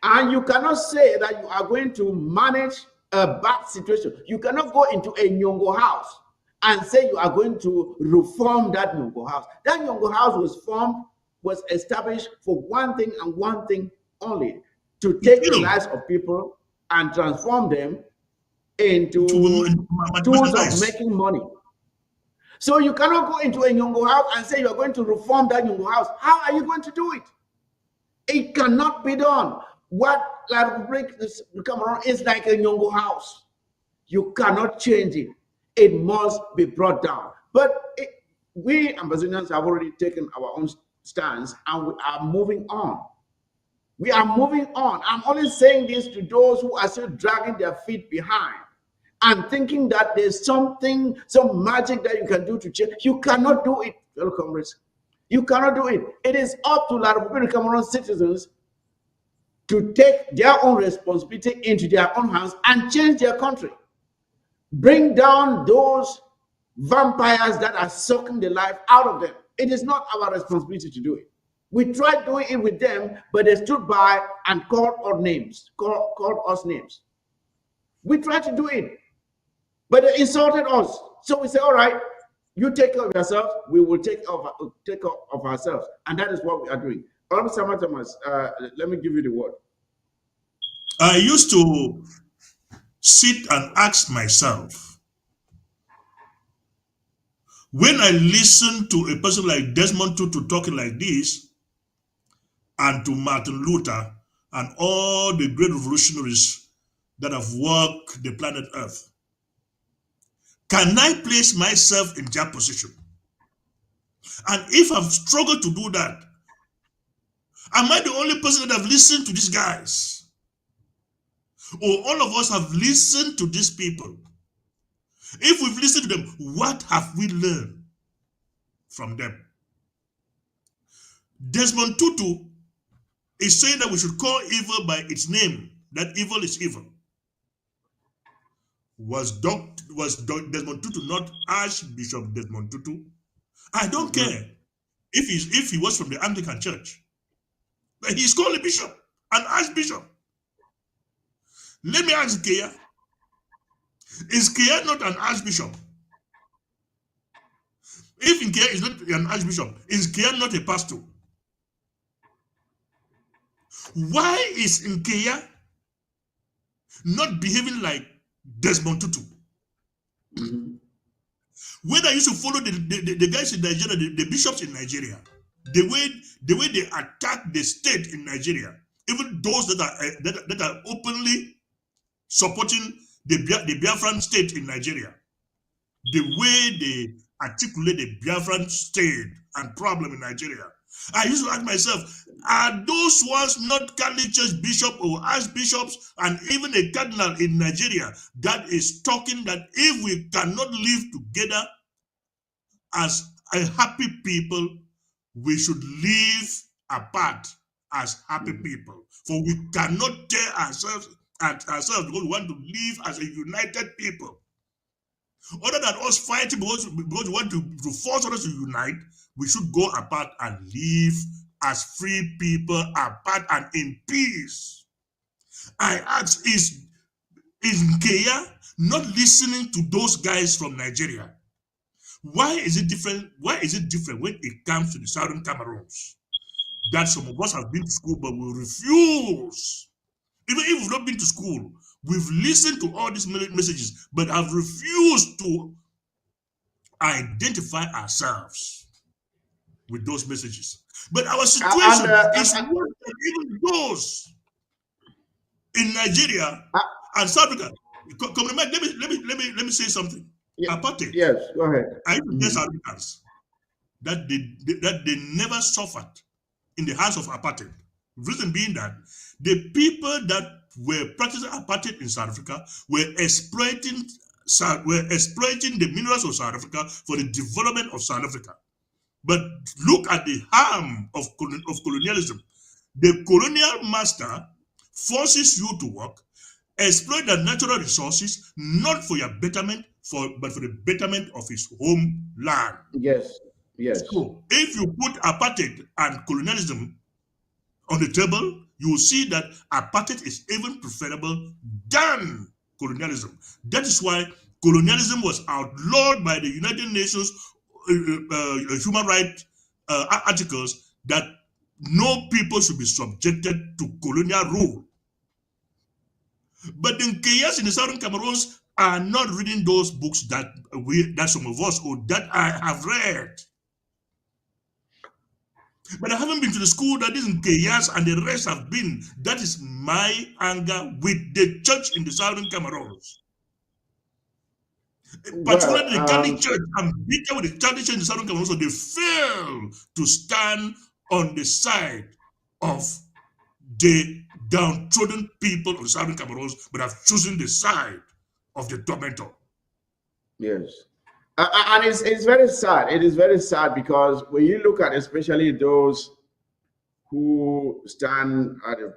A: And you cannot say that you are going to manage a bad situation. You cannot go into a Nyongo house and say you are going to reform that Nyongo house. That Nyongo house was established for one thing and one thing only, to take the lives of people and transform them into tools of making money. So you cannot go into a Nyongo house and say you are going to reform that Nyongo house. How are you going to do it? It cannot be done. What La Republique of Cameroon is like a Nyongo house. You cannot change it. It must be brought down. But we Ambazonians have already taken our own stance and we are moving on. We are moving on. I'm only saying this to those who are still dragging their feet behind and thinking that there's something, some magic that you can do to change. You cannot do it, fellow comrades. You cannot do it. It is up to La Republique of Cameroon citizens to take their own responsibility into their own hands and change their country. Bring down those vampires that are sucking the life out of them. It is not our responsibility to do it. We tried doing it with them, but they stood by and called us names. We tried to do it, but they insulted us. So we say, all right, you take care of yourself, we will take care of ourselves. And that is what we are doing. Thomas, let me give you the word.
B: I used to sit and ask myself, when I listen to a person like Desmond Tutu talking like this, and to Martin Luther and all the great revolutionaries that have walked the planet Earth, can I place myself in their position? And if I've struggled to do that, am I the only person that have listened to these guys? Or all of us have listened to these people? If we've listened to them, what have we learned from them? Desmond Tutu is saying that we should call evil by its name, that evil is evil. Was Desmond Tutu not Archbishop Desmond Tutu? I don't care if he was from the Anglican Church, but he's called a bishop, an archbishop. Let me ask Kea, is Kea not an archbishop? If Kea is not an archbishop, is Kea not a pastor? Why is Nkea not behaving like Desmond Tutu? When I used to follow the guys in Nigeria, the bishops in Nigeria, the way they attack the state in Nigeria, even those that are openly supporting the Biafran state in Nigeria, the way they articulate the Biafran state and problem in Nigeria, I used to ask myself, are those ones not Catholic Church bishop or archbishops and even a cardinal in Nigeria that is talking that if we cannot live together as a happy people, we should live apart as happy people? For we cannot tear ourselves because we want to live as a united people. Other than us fighting because we want to force others to unite, we should go apart and live as free people, apart and in peace. I ask, is Nkea not listening to those guys from Nigeria? Why is it different? Why is it different when it comes to the Southern Cameroons? That some of us have been to school, but we refuse. Even if we've not been to school, we've listened to all these messages, but have refused to identify ourselves with those messages. But our situation is worse than even those in Nigeria and South Africa. Let me say something.
A: Yeah.
B: Apartheid.
A: Yes, go ahead.
B: I used to tell South Africans that they never suffered in the hands of apartheid. Reason being that the people that were practicing apartheid in South Africa were exploiting the minerals of South Africa for the development of South Africa. But look at the harm of colonialism. The colonial master forces you to work, exploit the natural resources, not for your betterment, but for the betterment of his homeland.
A: Yes, yes.
B: So if you put apartheid and colonialism on the table, you will see that apartheid is even preferable than colonialism. That is why colonialism was outlawed by the United Nations human rights articles, that no people should be subjected to colonial rule. But the Kenyans in the Southern Cameroons are not reading those books that some of us or that I have read. But I haven't been to the school that these Kenyans and the rest have been. That is my anger with the church in the Southern Cameroons. Particularly the Catholic Church. I'm bitter with the Catholic Church in the Southern Cameroon, so they fail to stand on the side of the downtrodden people of the Southern Cameroons, but have chosen the side of the tormentor.
A: Yes. And it's very sad. It is very sad because when you look at especially those who stand at the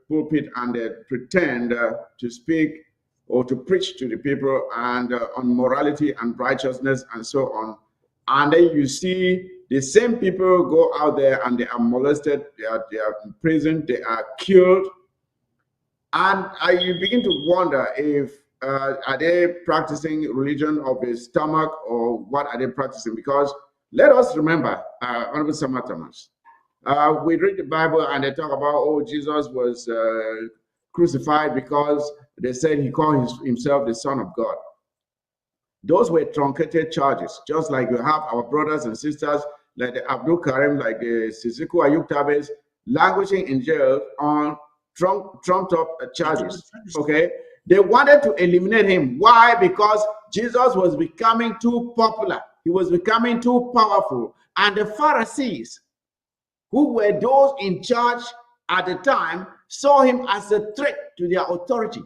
A: pulpit and they pretend to speak or to preach to the people and on morality and righteousness and so on, and then you see the same people go out there and they are molested, they are imprisoned, they are killed, and you begin to wonder if are they practicing religion of the stomach or what are they practicing? Because let us remember, Honorable Samatamas, we read the Bible and they talk about, oh, Jesus was crucified because they said he called himself the Son of God. Those were truncated charges, just like you have our brothers and sisters like the Abdul Karim, like the Sisiku Ayub Tabes, languishing in jail on trumped up charges. Okay, they wanted to eliminate him. Why? Because Jesus was becoming too popular. He was becoming too powerful. And the Pharisees, who were those in charge at the time, saw him as a threat to their authority.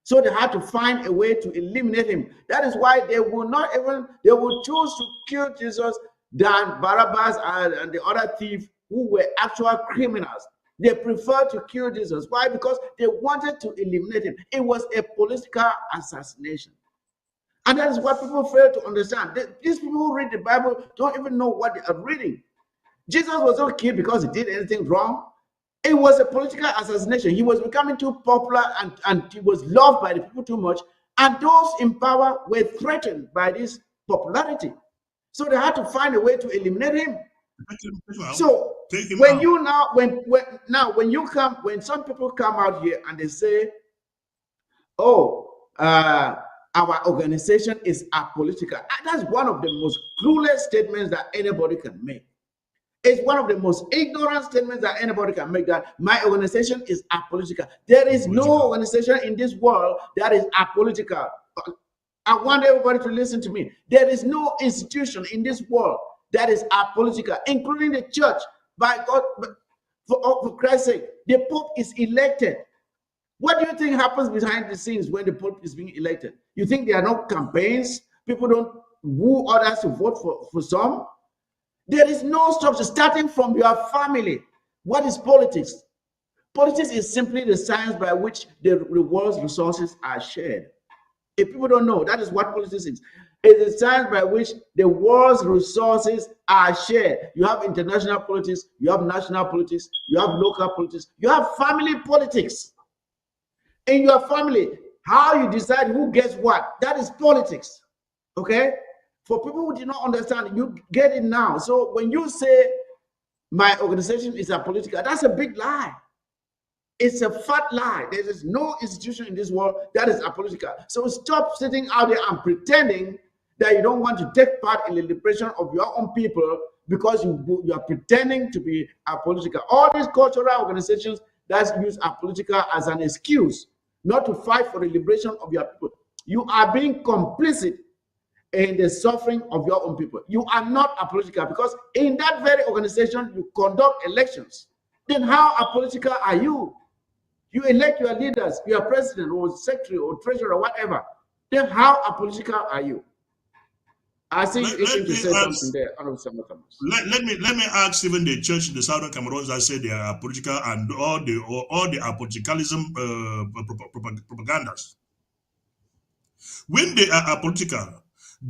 A: So they had to find a way to eliminate him. That is why they will choose to kill Jesus than Barabbas and the other thief who were actual criminals. They preferred to kill Jesus. Why? Because they wanted to eliminate him. It was a political assassination. And that is what people fail to understand. These people who read the Bible don't even know what they are reading. Jesus was not killed because he did anything wrong. It was a political assassination. He was becoming too popular and he was loved by the people too much. And those in power were threatened by this popularity. So they had to find a way to eliminate him. So when you now, when some people come out here and they say, oh, our organization is apolitical. That's one of the most clueless statements that anybody can make. It's one of the most ignorant statements that anybody can make, that my organization is apolitical. There is no organization in this world that is apolitical. I want everybody to listen to me. There is no institution in this world that is apolitical, including the church. By God, for Christ's sake, the Pope is elected. What do you think happens behind the scenes when the Pope is being elected? You think there are no campaigns? People don't woo others to vote for some? There is no structure starting from your family. What is politics? Politics is simply the science by which the world's resources are shared. If people don't know, that is what politics is. It's a science by which the world's resources are shared. You have international politics, you have national politics, you have local politics, you have family politics. In your family, how you decide who gets what, that is politics. Okay? For people who do not understand, you get it now. So when you say my organization is apolitical, that's a big lie. It's a fat lie. There is no institution in this world that is apolitical. So stop sitting out there and pretending that you don't want to take part in the liberation of your own people because you are pretending to be apolitical. All these cultural organizations that use apolitical as an excuse not to fight for the liberation of your people, you are being complicit in the suffering of your own people. You are not apolitical because in that very organization you conduct elections. Then how apolitical are you? You elect your leaders, your president or secretary or treasurer or whatever. Then how apolitical are you? I think you need to say something there.
B: Let me ask even the church in the southern Cameroon that say they are political and all the apoliticalism propagandas. When they are apolitical,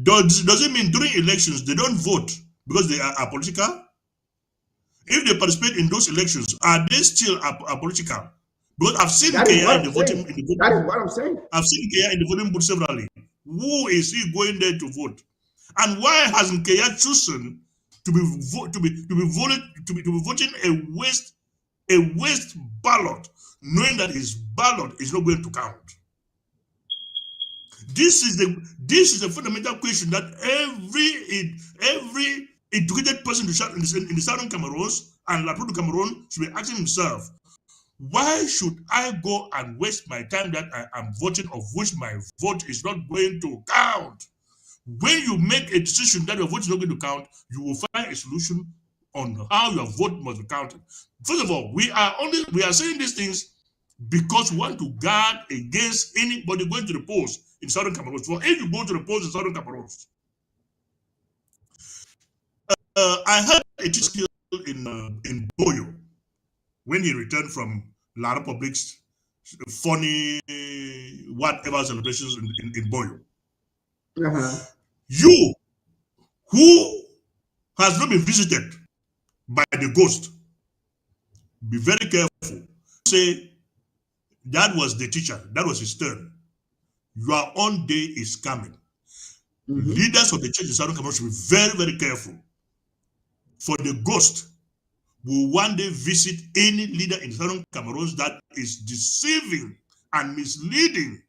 B: does it mean during elections they don't vote because they are apolitical? If they participate in those elections, are they still apolitical? Because I've seen Kenya in the voting.
A: That is what I'm saying.
B: I've seen Kenya in the voting booth severally. Who is he going there to vote? And why hasn't Kenya chosen to be voting a waste ballot, knowing that his ballot is not going to count? This is the fundamental question that every educated person in the southern Cameroon and La Province Cameroon should be asking himself. Why should I go and waste my time that I am voting, of which my vote is not going to count? When you make a decision that your vote is not going to count, you will find a solution on how your vote must be counted. First of all, we are saying these things because we want to guard against anybody going to the polls in southern Cameroon. So if you go to the polls in southern Cameroon, I had a teacher in Boyo when he returned from La Republic's funny whatever celebrations in Boyo. You who has not been visited by the ghost, be very careful. Say that was the teacher, that was his turn. Your own day is coming. Leaders of the church in Southern Cameroon should be very, very careful. For the ghost will one day visit any leader in Southern Cameroon that is deceiving and misleading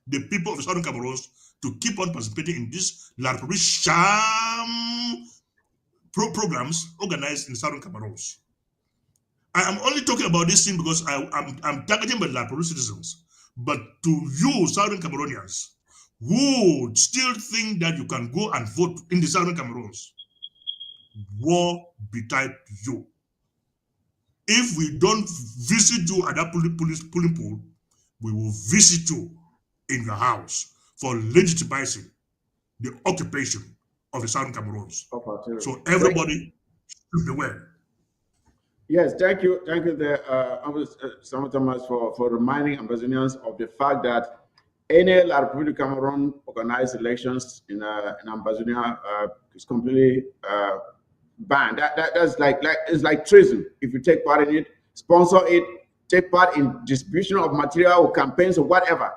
B: the people of Southern Cameroon to keep on participating in these La Republic sham programs organized in Southern Cameroon. I am only talking about this thing because I'm targeting by La Republic citizens. But to you, Southern Cameroonians, who still think that you can go and vote in the Southern Cameroons, war betide you. If we don't visit you at that polling pool, we will visit you in your house for legitimizing the occupation of the Southern Cameroons. So everybody should beware.
A: Yes, thank you, there, Samuel Thomas, for reminding Ambazonians of the fact that any La Republic of Cameroon organized elections in Ambazonia is completely banned. That's like it's like treason. If you take part in it, sponsor it, take part in distribution of material or campaigns or whatever,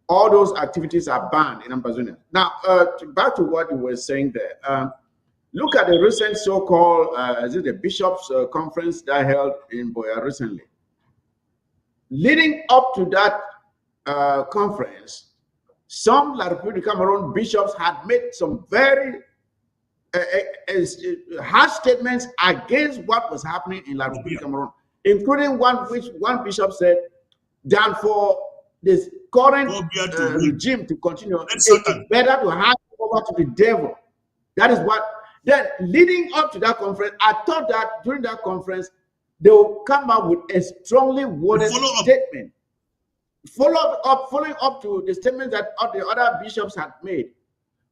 A: all those activities are banned in Ambazonia. Now, back to what you were saying there. Look at the recent so-called, is it the bishops' conference that held in Boya recently? Leading up to that conference, some La Republique Cameroon bishops had made some very harsh statements against what was happening in La Republique Cameroon, including one bishop said that for this current regime to continue, it's better to hand over to the devil. That is what. Then, leading up to that conference, I thought that during that conference, they will come up with a strongly worded statement, following up to the statements that the other bishops had made.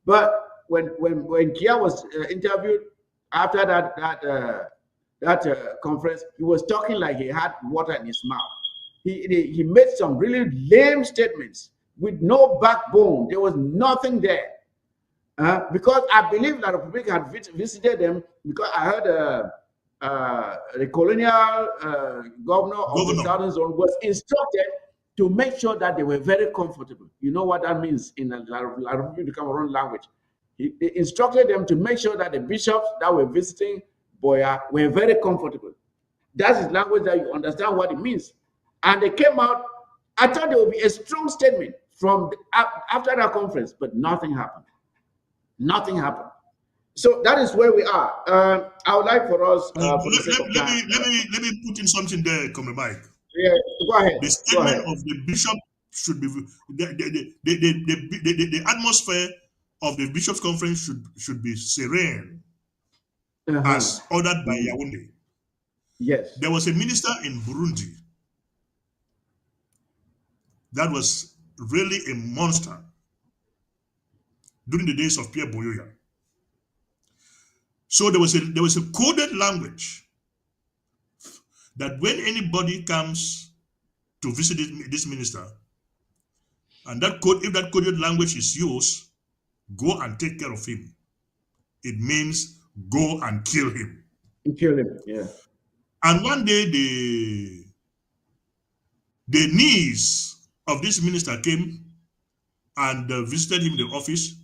A: But when Kia was interviewed after that conference, he was talking like he had water in his mouth. He made some really lame statements with no backbone. There was nothing there. Because I believe that the Republic had visited them, because I heard the colonial governor of the Southern Zone was instructed to make sure that they were very comfortable. You know what that means in the La Republic of Cameroon language. He instructed them to make sure that the bishops that were visiting Boya were very comfortable. That's his language, that you understand what it means. And they came out. I thought there would be a strong statement from after that conference, but nothing happened. Nothing happened. So that is where we are. I would like for us.
B: Let me put in something there, Comrade Mike.
A: Yeah, go ahead.
B: The statement of the bishop should be the atmosphere of the bishops' conference should be serene, as ordered by Yaoundé.
A: Yes.
B: There was a minister in Burundi that was really a monster during the days of Pierre Boyoya. So there was a coded language that when anybody comes to visit this minister, and if that coded language is used, go and take care of him. It means go and kill him.
A: Kill him, yeah.
B: And one day the niece of this minister came and visited him in the office.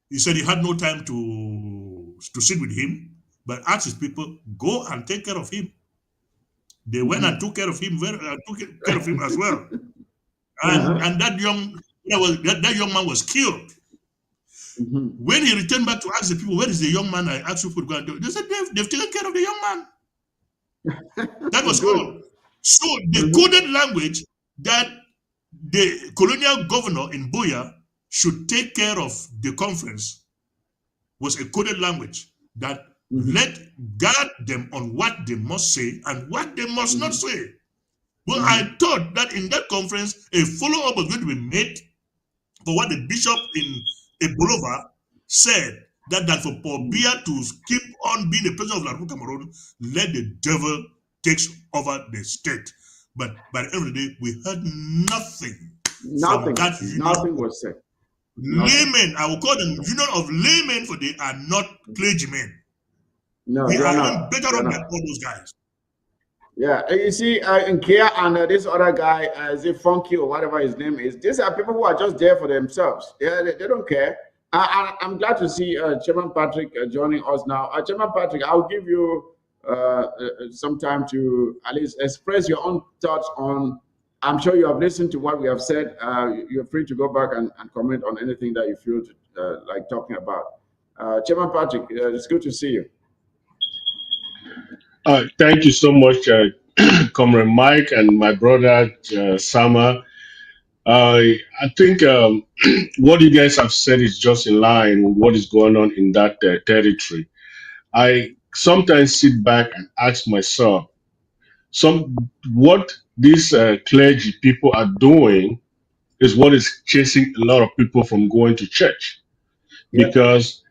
B: He said he had no time to sit with him, but asked his people, go and take care of him. They went and took care of him, as well. And that young man was killed. When he returned back to ask the people, where is the young man I asked you to go and do? They said they've taken care of the young man. That was all. So the coded language that the colonial governor in Boya should take care of the conference was a coded language that let guard them on what they must say and what they must not say. Well, I thought that in that conference, a follow-up was going to be made for what the bishop in Ebolova said, that for Paul Biya to keep on being the president of La Republic Cameroon, let the devil take over the state. But by the end of the day, we heard nothing.
A: Nothing was said.
B: Laymen, I will call them union of laymen, for they are not clergymen.
A: No,
B: we are better off than all those guys.
A: Yeah, you see, in Kia and this other guy, is it Funky or whatever his name is, these are people who are just there for themselves. Yeah, they don't care. I'm glad to see Chairman Patrick joining us now. Chairman Patrick, I'll give you some time to at least express your own thoughts on. I'm sure you have listened to what we have said. You're free to go back and comment on anything that you feel like talking about. Chairman Patrick, it's good to see you.
E: Thank you so much, Comrade Mike and my brother Sama. I think what you guys have said is just in line with what is going on in that territory. I sometimes sit back and ask myself, what these clergy people are doing is what is chasing a lot of people from going to church. Because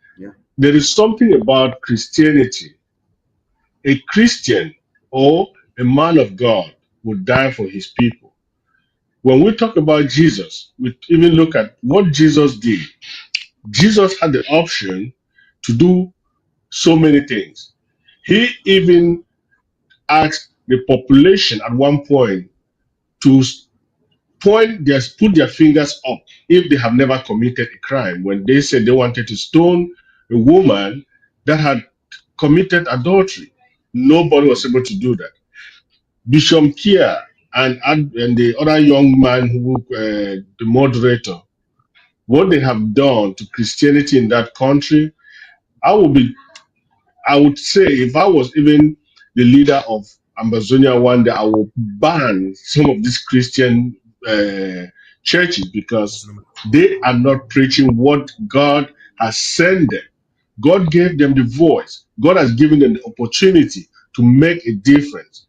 E: there is something about Christianity. A Christian or a man of God would die for his people. When we talk about Jesus, we even look at what Jesus did. Jesus had the option to do so many things. He even asked the population at one point to put their fingers up if they have never committed a crime. When they said they wanted to stone a woman that had committed adultery, nobody was able to do that. Bishop Kia and the other young man who, the moderator, what they have done to Christianity in that country, I would be I would say if I was even the leader of Amazonia one day, I would ban some of these Christian churches because they are not preaching what God has sent them. God gave them the voice. God has given them the opportunity to make a difference.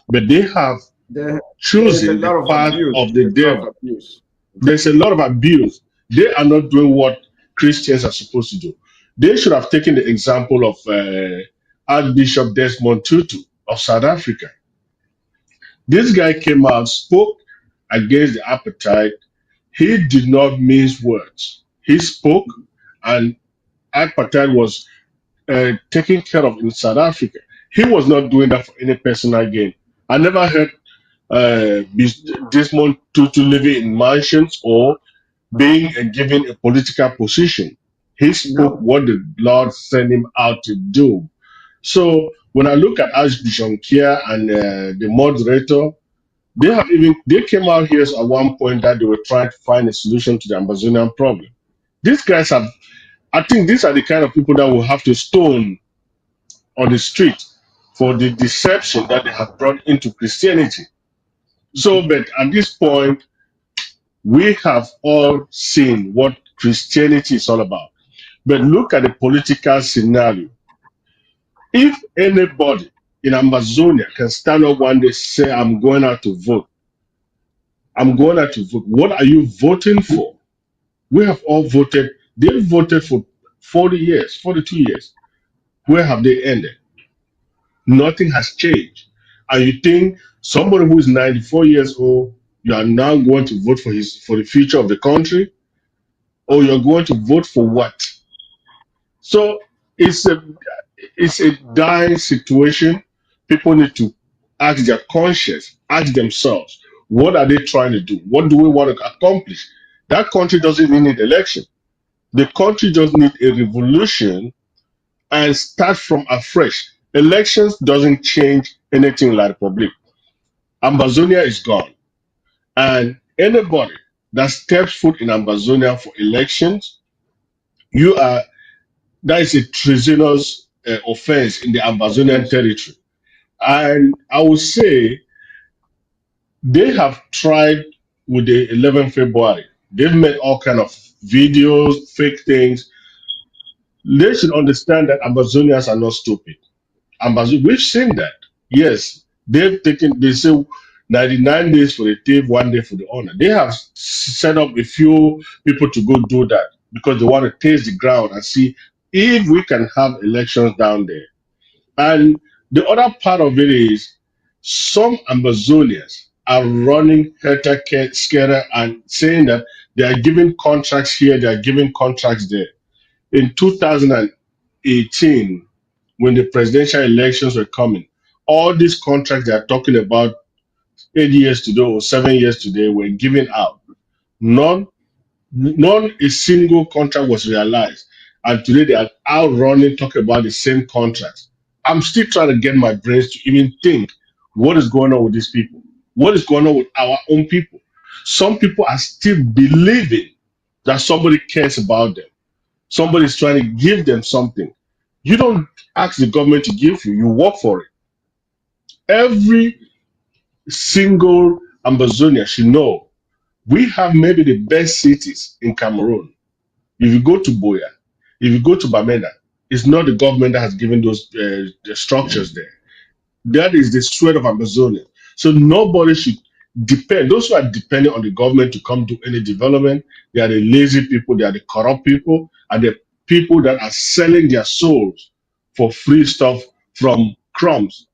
E: But they have
A: There, there's a
E: chosen the
A: lot of
E: path
A: abuse.
E: of the
A: There's a lot
E: devil.
A: of abuse.
E: There's a lot of abuse. They are not doing what Christians are supposed to do. They should have taken the example of Archbishop Desmond Tutu of South Africa. This guy came out, spoke against the appetite. He did not mince words. He spoke, and apartheid was taken care of in South Africa. He was not doing that for any personal gain. I never heard Desmond Tutu living in mansions or being given a political position. He spoke
A: No,
E: what the Lord sent him out to do. So when I look at Archbishop Kia and the moderator, they came out here at one point that they were trying to find a solution to the Amazonian problem. These guys have, I think these are the kind of people that will have to stone on the street for the deception that they have brought into Christianity. So, but at this point, we have all seen what Christianity is all about. But look at the political scenario. If anybody in Amazonia can stand up one day say, I'm going out to vote, I'm going out to vote, what are you voting for? We have all voted, they voted for 40 years, 42 years. Where have they ended? Nothing has changed. And you think somebody who is 94 years old, you are now going to vote for the future of the country? Or you're going to vote for what? So it's a it's a dire situation. People need to ask their conscience, ask themselves, what are they trying to do? What do we want to accomplish? That country doesn't even need election. The country just needs a revolution and start from afresh. Elections doesn't change anything like Republic. Amazonia is gone. And anybody that steps foot in Amazonia for elections, you are that is a treasonous offense in the Amazonian
A: offense.
E: territory. And I would say they have tried with the 11th February. They've made all kind of videos, fake things. They should understand that Amazonians are not stupid. We've seen that. Yes, they say 99 days for the thief, 1 day for the honor. They have set up a few people to go do that because they want to taste the ground and see if we can have elections down there. And the other part of it is some Amazonians are running helter skelter and saying that they are giving contracts here, they are giving contracts there. In 2018, when the presidential elections were coming, all these contracts they are talking about 8 years today or 7 years today were given out. None, none a single contract was realized. And today they are out running, talking about the same contracts. I'm still trying to get my brains to even think what is going on with these people? What is going on with our own people? Some people are still believing that somebody cares about them. Somebody is trying to give them something. You don't ask the government to give you, you work for it. Every single Amazonia should know we have maybe the best cities in Cameroon. If you go to Boya, if you go to Bamenda, it's not the government that has given those the structures there. That is the sweat of Amazonia. So nobody should depend. Those who are depending on the government to come do any development, they are the lazy people, they are the corrupt people, and the people that are selling their souls for free stuff from crumbs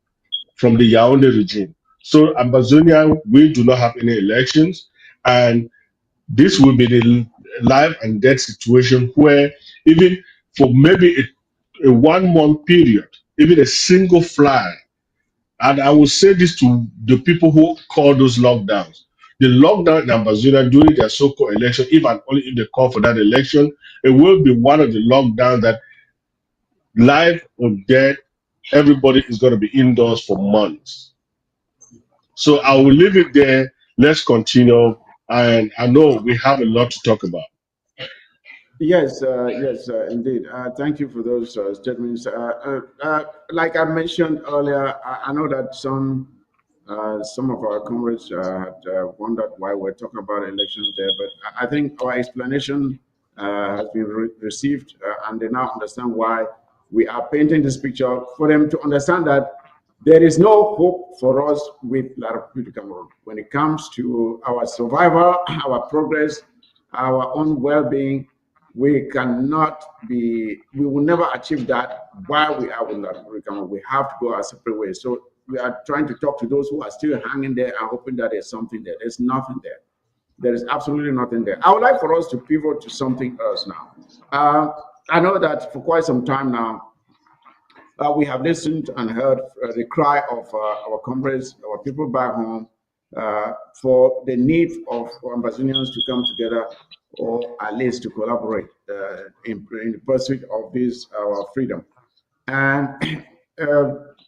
E: from the Yaoundé regime. So Ambazonia, we do not have any elections, and this will be the life and death situation where even for maybe a 1 month period, even a single fly, and I will say this to the people who call those lockdowns. The lockdown in Ambazonia during their so-called election, if and only if they call for that election, it will be one of the lockdowns that life or death, everybody is going to be indoors for months. So I will leave it there. Let's continue. And I know we have a lot to talk about.
A: Yes, yes, indeed. Thank you for those statements. Like I mentioned earlier, I know that some of our comrades had wondered why we're talking about elections there, but I think our explanation has been received, and they now understand why we are painting this picture for them to understand that there is no hope for us with La Republic Cameroon when it comes to our survival, our progress, our own well-being. We cannot be, we will never achieve that while we are with La Republic Cameroon. We have to go our separate ways. So we are trying to talk to those who are still hanging there and hoping that there's something there. There's nothing there. There is absolutely nothing there. I would like for us to pivot to something else now. I know that for quite some time now, we have listened and heard the cry of our comrades, our people back home, for the need of Ambazonians to come together or at least to collaborate in the pursuit of this our freedom. And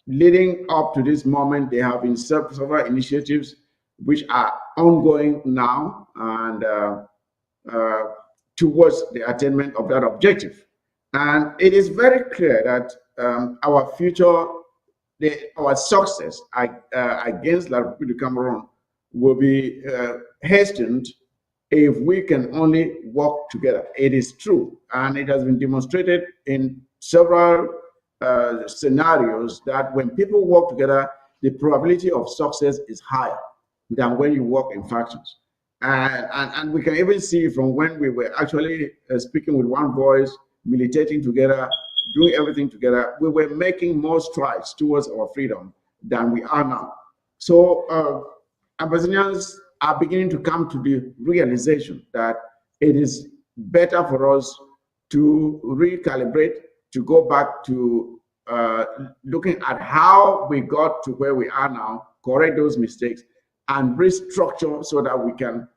A: leading up to this moment, there have been several initiatives which are ongoing now and uh, towards the attainment of that objective. And it is very clear that our future, our success against La République du Cameroon will be hastened if we can only work together. It is true, and it has been demonstrated in several scenarios that when people work together, the probability of success is higher than when you work in factions. And we can even see from when we were actually speaking with one voice, militating together, doing everything together, we were making more strides towards our freedom than we are now. So Ambazonians are beginning to come to the realization that it is better for us to recalibrate, to go back to looking at how we got to where we are now, correct those mistakes, and restructure so that we can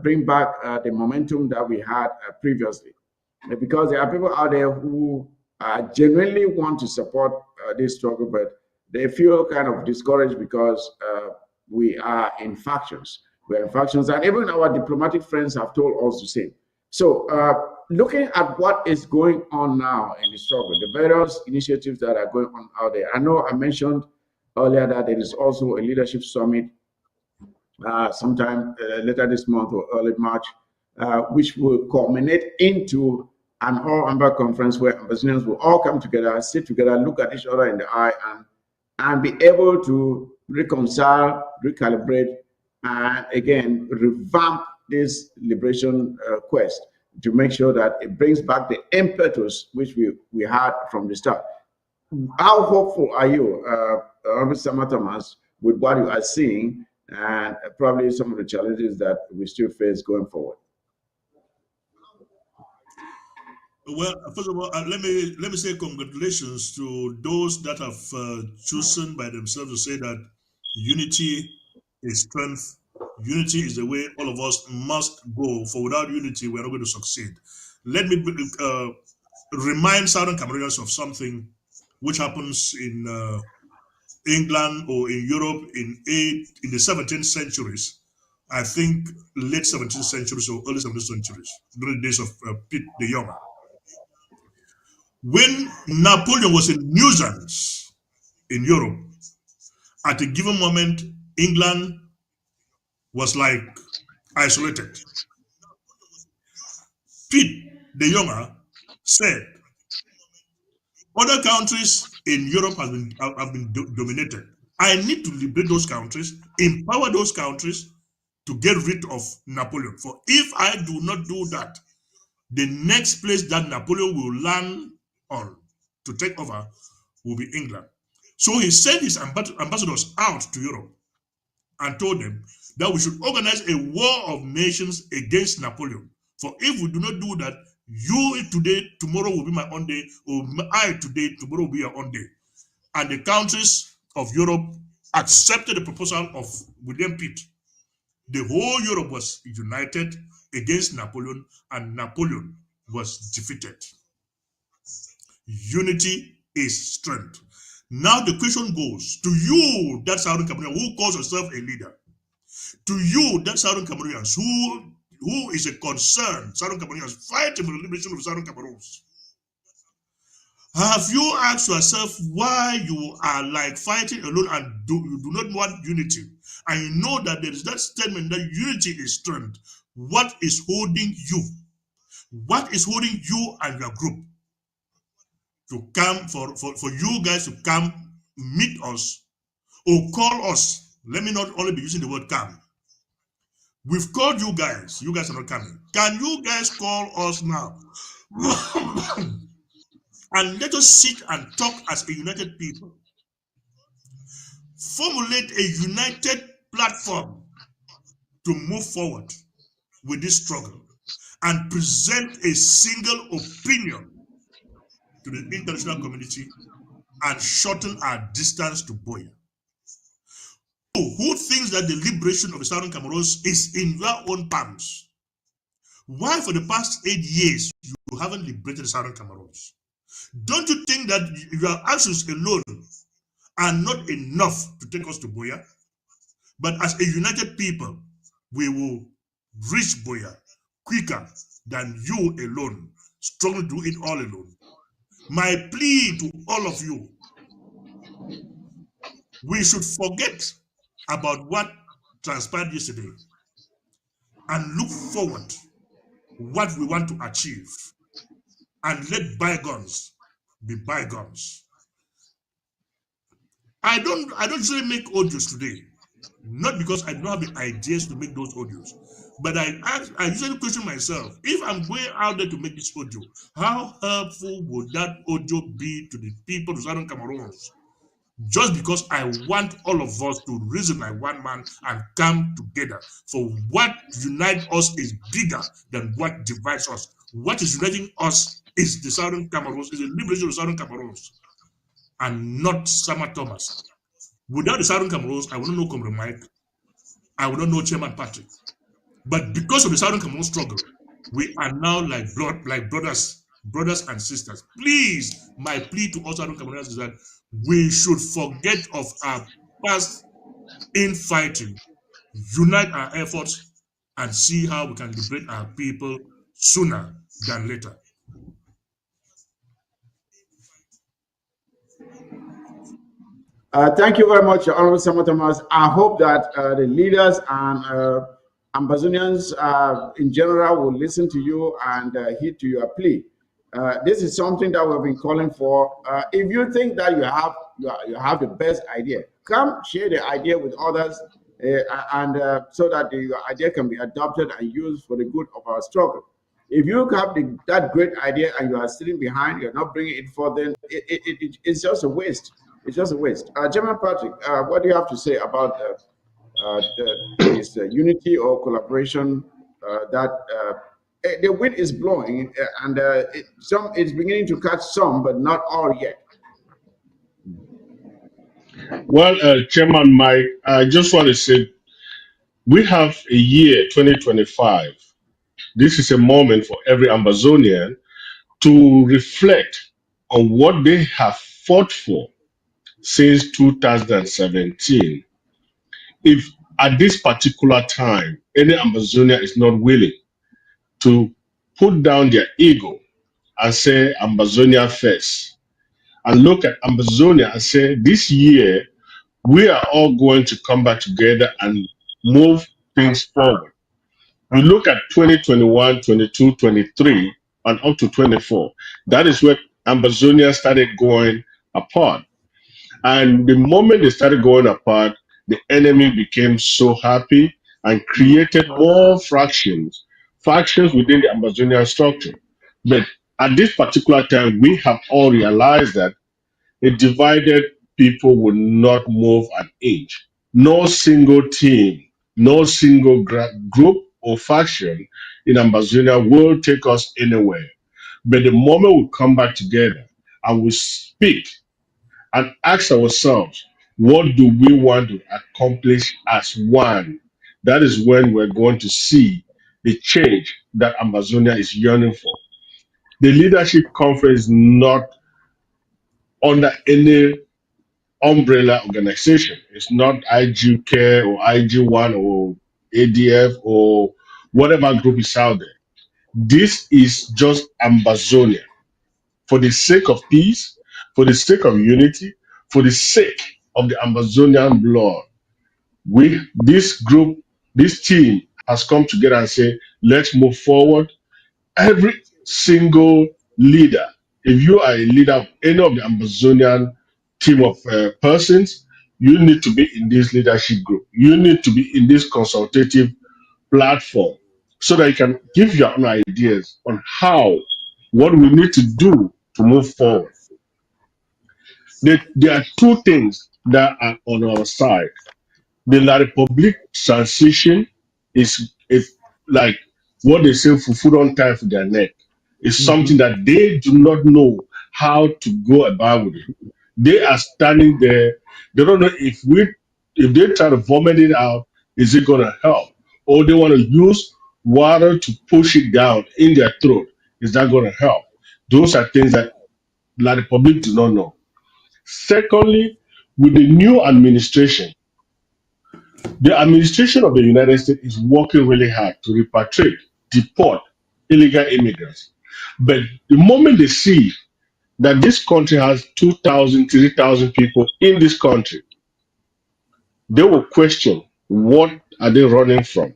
A: bring back the momentum that we had previously. Because there are people out there who genuinely want to support this struggle, but they feel kind of discouraged because we are in factions. We are in factions, and even our diplomatic friends have told us the same. So, looking at what is going on now in the struggle, the various initiatives that are going on out there. I know I mentioned earlier that there is also a leadership summit sometime later this month or early March, which will culminate into an all-member conference where ambassadors will all come together, sit together, look at each other in the eye, and be able to reconcile, recalibrate, and again, revamp this liberation quest to make sure that it brings back the impetus which we had from the start. How hopeful are you, Mr. Thomas, with what you are seeing and probably some of the challenges that we still face going forward?
B: Well, first of all, let me say congratulations to those that have chosen by themselves to say that unity is strength. Unity is the way all of us must go. For without unity, we're not going to succeed. Let me remind Southern Cameroonians of something which happens in England or in Europe in the 17th centuries. I think late 17th centuries or early 17th centuries, during the days of Pete the Younger. When Napoleon was a nuisance in Europe, at a given moment, England was like isolated. Pete the Younger said, other countries in Europe have been dominated. I need to liberate those countries, empower those countries to get rid of Napoleon. For if I do not do that, the next place that Napoleon will land on to take over will be England. So he sent his ambassadors out to Europe and told them that we should organize a war of nations against Napoleon. For if we do not do that, you today, tomorrow will be my own day, or I today, tomorrow will be your own day. And the countries of Europe accepted the proposal of William Pitt. The whole Europe was united against Napoleon, and Napoleon was defeated. Unity is strength. Now the question goes to you, that Southern Cameroonian who calls yourself a leader, to you, that Southern Cameroonians who is a concern, Southern Cameroonians fighting for the liberation of Southern Cameroons. Have you asked yourself why you are like fighting alone and you do not want unity? And you know that there is that statement that unity is strength. What is holding you? What is holding you and your group to come for you guys to come meet us or call us? Let me not only be using the word come. We've called you guys. You guys are not coming. Can you guys call us now? And let us sit and talk as a united people. Formulate a united platform to move forward with this struggle and present a single opinion to the international community and shorten our distance to Boya. Who thinks that the liberation of the Southern Cameroons is in your own palms? Why for the past 8 years you haven't liberated the Southern Cameroons? Don't you think that your actions alone are not enough to take us to Boya? But as a united people, we will reach Boya quicker than you alone, struggling to do it all alone. My plea to all of you, we should forget about what transpired yesterday and look forward what we want to achieve and let bygones be bygones. I don't usually make audios today, not because I don't have the ideas to make those audios, but I usually question myself, if I'm going out there to make this audio, how helpful would that audio be to the people of Southern Cameroons? Just because I want all of us to reason like one man and come together, for what unites us is bigger than what divides us. What is uniting us is the Southern Cameroons, is the liberation of the Southern Cameroons, and not Sama Thomas. Without the Southern Cameroons, I would not know Comrade Mike, I would not know Chairman Patrick. But because of the Southern Cameroon struggle, we are now like brothers and sisters. Please, my plea to all Southern Cameroonians is that we should forget of our past infighting, unite our efforts, and see how we can liberate our people sooner than later.
A: Thank you very much, Honorable Samuel Thomas. I hope that the leaders and Ambazonians in general will listen to you and heed to your plea. This is something that we've been calling for. If you think that you have the best idea, come share the idea with others, and so that your idea can be adopted and used for the good of our struggle. If you have that great idea and you are sitting behind, you're not bringing it forth, then it's just a waste. It's just a waste. Chairman Patrick, what do you have to say about this unity or collaboration that the wind is blowing, and it's beginning to catch some, but not all yet?
E: Well, Chairman Mike, I just want to say we have a year 2025. This is a moment for every Amazonian to reflect on what they have fought for since 2017. If at this particular time any Amazonian is not willing to put down their ego and say Amazonia first, and look at Amazonia and say this year we are all going to come back together and move things forward. We look at 2021, 22, 23, and up to 24. That is where Amazonia started going apart. And the moment they started going apart, the enemy became so happy and created more factions within the Amazonian structure. But at this particular time, we have all realized that a divided people will not move an inch. No single team, no single group or faction in Amazonia will take us anywhere. But the moment we come back together and we speak and ask ourselves, what do we want to accomplish as one? That is when we're going to see the change that Amazonia is yearning for. The leadership conference is not under any umbrella organization. It's not IGK or IG1 or ADF or whatever group is out there. This is just Amazonia for the sake of peace, for the sake of unity, for the sake of the Amazonian blood. This group, this team has come together and said, let's move forward. Every single leader, if you are a leader of any of the Amazonian team of persons, you need to be in this leadership group. You need to be in this consultative platform so that you can give your own ideas on what we need to do to move forward. There are two things that are on our side. The La Republic transition is like what they say, fufu on time for their neck. It's something that they do not know how to go about with it. They are standing there. They don't know if they try to vomit it out, is it going to help? Or they want to use water to push it down in their throat. Is that going to help? Those are things that La Republic do not know. Secondly, with the new administration, the administration of the United States is working really hard to repatriate, deport illegal immigrants. But the moment they see that this country has 2,000, 3,000 people in this country, they will question what are they running from.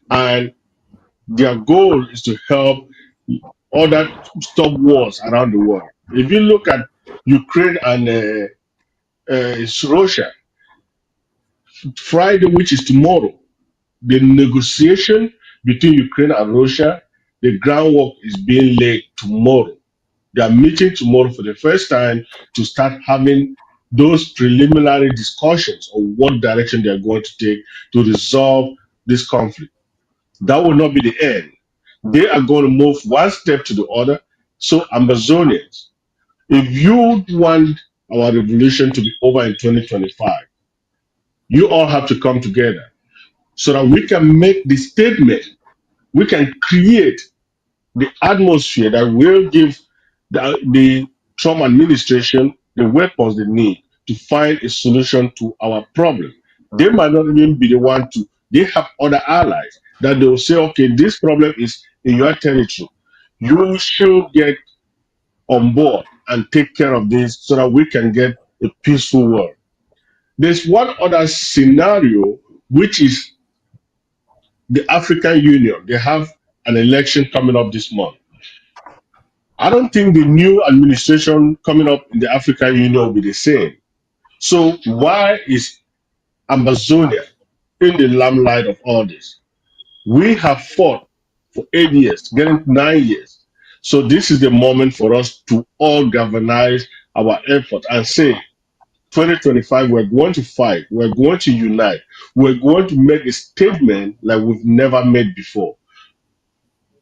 E: And their goal is to help other stop wars around the world. If you look at Ukraine and Russia, Friday, which is tomorrow, the negotiation between Ukraine and Russia, the groundwork is being laid tomorrow. They are meeting tomorrow for the first time to start having those preliminary discussions on what direction they are going to take to resolve this conflict. That will not be the end. They are going to move one step to the other. So, Amazonians, if you want our revolution to be over in 2025, you all have to come together so that we can make the statement, we can create the atmosphere that will give the Trump administration the weapons they need to find a solution to our problem. They might not even be the one to, they have other allies that they will say, okay, this problem is in your territory. You should get on board and take care of this so that we can get a peaceful world. There's one other scenario, which is the African Union. They have an election coming up this month. I don't think the new administration coming up in the African Union will be the same. So why is Amazonia in the limelight of all this? We have fought for 8 years, getting 9 years. So this is the moment for us to all galvanize our effort and say, 2025, we're going to fight, we're going to unite, we're going to make a statement like we've never made before.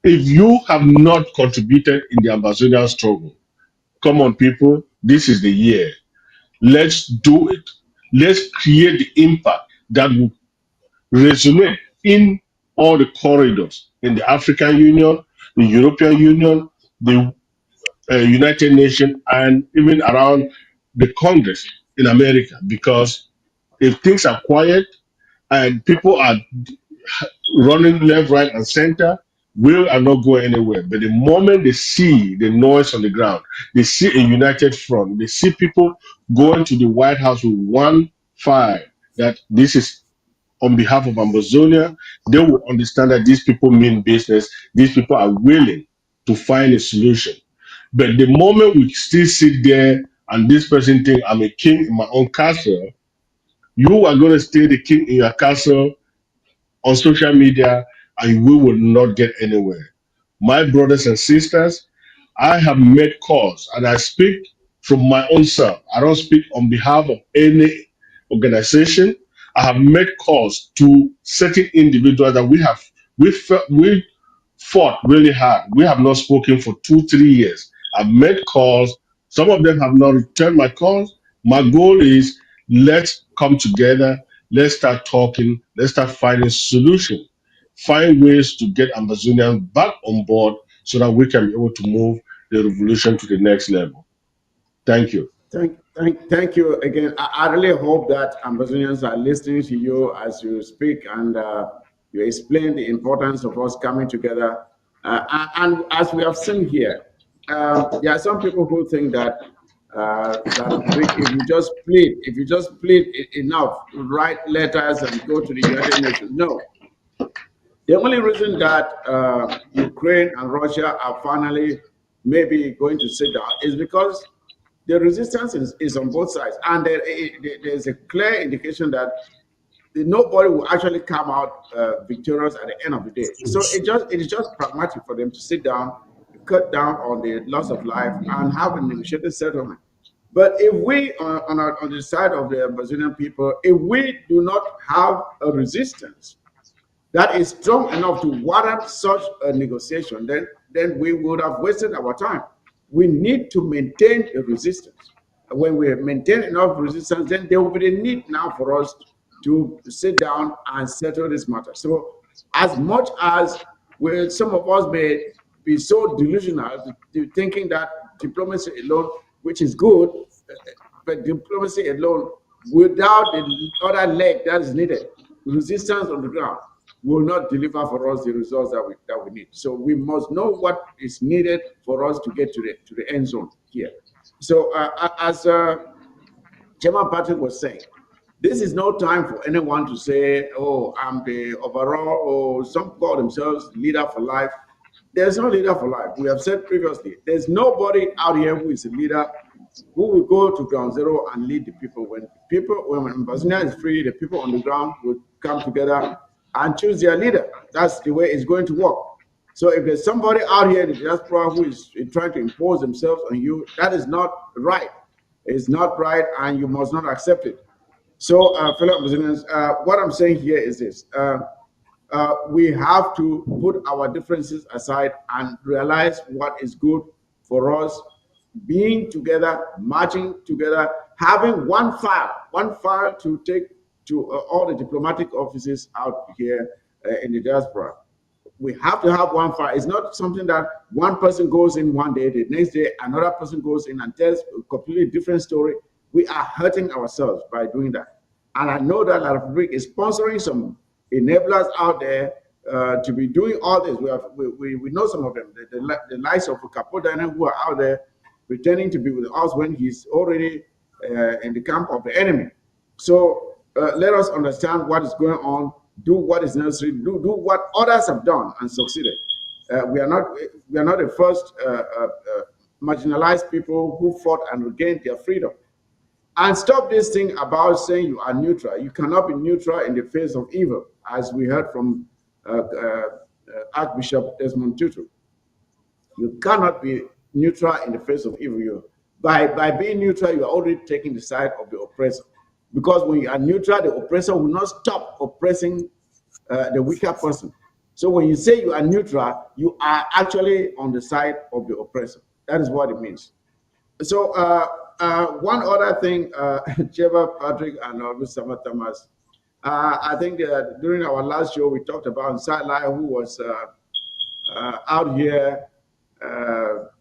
E: If you have not contributed in the Amazonian struggle, come on, people, this is the year. Let's do it. Let's create the impact that will resonate in all the corridors in the African Union, the European Union, the United Nations, and even around the Congress in America. Because if things are quiet and people are running left, right, and center, we are not going anywhere. But the moment they see the noise on the ground, they see a united front, they see people going to the White House with one fire, that this is on behalf of Amazonia, they will understand that these people mean business. These people are willing to find a solution. But the moment we still sit there and this person think I'm a king in my own castle, you are going to stay the king in your castle on social media, and we will not get anywhere. My brothers and sisters, I have made calls and I speak from my own self. I don't speak on behalf of any organization. I have made calls to certain individuals that we fought really hard. We have not spoken for 2, 3 years. I've made calls. Some of them have not returned my calls. My goal is let's come together. Let's start talking. Let's start finding solutions. Find ways to get Amazonians back on board so that we can be able to move the revolution to the next level. Thank you.
A: Thank you again. I really hope that Amazonians are listening to you as you speak and you explain the importance of us coming together. And as we have seen here, there are some people who think that if you just plead enough, write letters and go to the United Nations. No, the only reason that Ukraine and Russia are finally maybe going to sit down is because the resistance is on both sides, and there's a clear indication that nobody will actually come out victorious at the end of the day. So it is just pragmatic for them to sit down, cut down on the loss of life, and have a negotiated settlement. But if we, on the side of the Brazilian people, if we do not have a resistance that is strong enough to warrant such a negotiation, then we would have wasted our time. We need to maintain a resistance. When we maintain enough resistance, then there will be the need now for us to sit down and settle this matter. So, as much as some of us may be so delusional to thinking that diplomacy alone, which is good, but diplomacy alone without the other leg that is needed, resistance on the ground, will not deliver for us the results that we need. So we must know what is needed for us to get to the end zone here. So as Chairman Patrick was saying, this is no time for anyone to say, "Oh, I'm the overall," or some call themselves leader for life. There's no leader for life. We have said previously, there's nobody out here who is a leader who will go to ground zero and lead the people. When Bosnia is free, the people on the ground will come together and choose their leader. That's the way it's going to work. So if there's somebody out here in the diaspora who is trying to impose themselves on you, that is not right. It's not right, and you must not accept it. So, fellow Brazilians, what I'm saying here is this. We have to put our differences aside and realize what is good for us, being together, marching together, having one file to take to all the diplomatic offices out here in the diaspora. We have to have one file. It's not something that one person goes in one day, the next day another person goes in and tells a completely different story. We are hurting ourselves by doing that. And I know that La Republic is sponsoring some enablers out there to be doing all this. We know some of them, the likes of Capodana, who are out there pretending to be with us when he's already in the camp of the enemy. So let us understand what is going on, do what is necessary, do what others have done and succeeded. We are not the first marginalized people who fought and regained their freedom. And stop this thing about saying you are neutral. You cannot be neutral in the face of evil, as we heard from Archbishop Desmond Tutu. You cannot be neutral in the face of evil. By being neutral, you are already taking the side of the oppressor. Because when you are neutral, the oppressor will not stop oppressing the weaker person. So when you say you are neutral, you are actually on the side of the oppressor. That is what it means. So one other thing, Cheva, Patrick, and Mr. Thomas, I think that during our last show, we talked about Salah, who was out here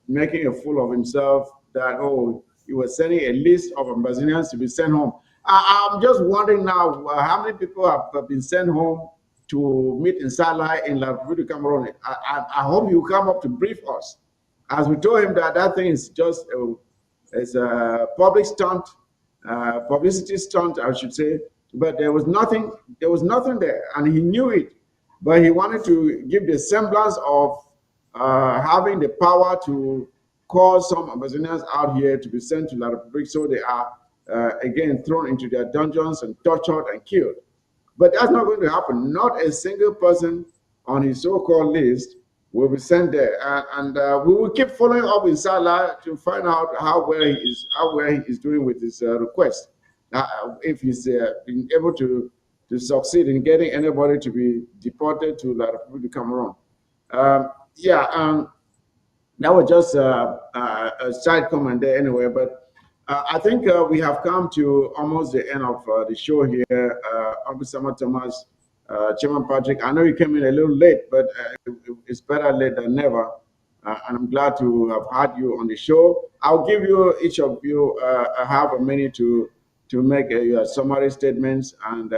A: making a fool of himself, that, oh, he was sending a list of Ambazonians to be sent home. I'm just wondering now, how many people have been sent home to meet in Salah in La Republic Cameroon? I hope you come up to brief us. As we told him that thing is just a public stunt, publicity stunt, I should say, but there was nothing there, and he knew it, but he wanted to give the semblance of having the power to cause some Amazonians out here to be sent to La Republic, so they are again thrown into their dungeons and tortured and killed. But that's not going to happen. Not a single person on his so-called list will be sent there, and we will keep following up with Salah to find out how well he is doing with his request. If he's been able to succeed in getting anybody to be deported to the Republic of Cameroon. Yeah, that was just a side comment there anyway, but I think we have come to almost the end of the show here. Uncle Summer Thomas, Chairman Patrick, I know you came in a little late, but it's better late than never. And I'm glad to have had you on the show. I'll give you, each of you, half a minute to make your summary statements, and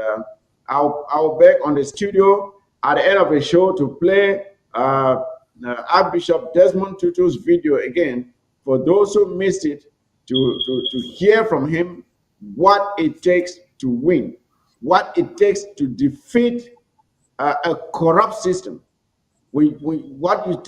A: I'll beg on the studio at the end of the show to play Archbishop Desmond Tutu's video again for those who missed it, to hear from him what it takes to win, what it takes to defeat a corrupt system. What it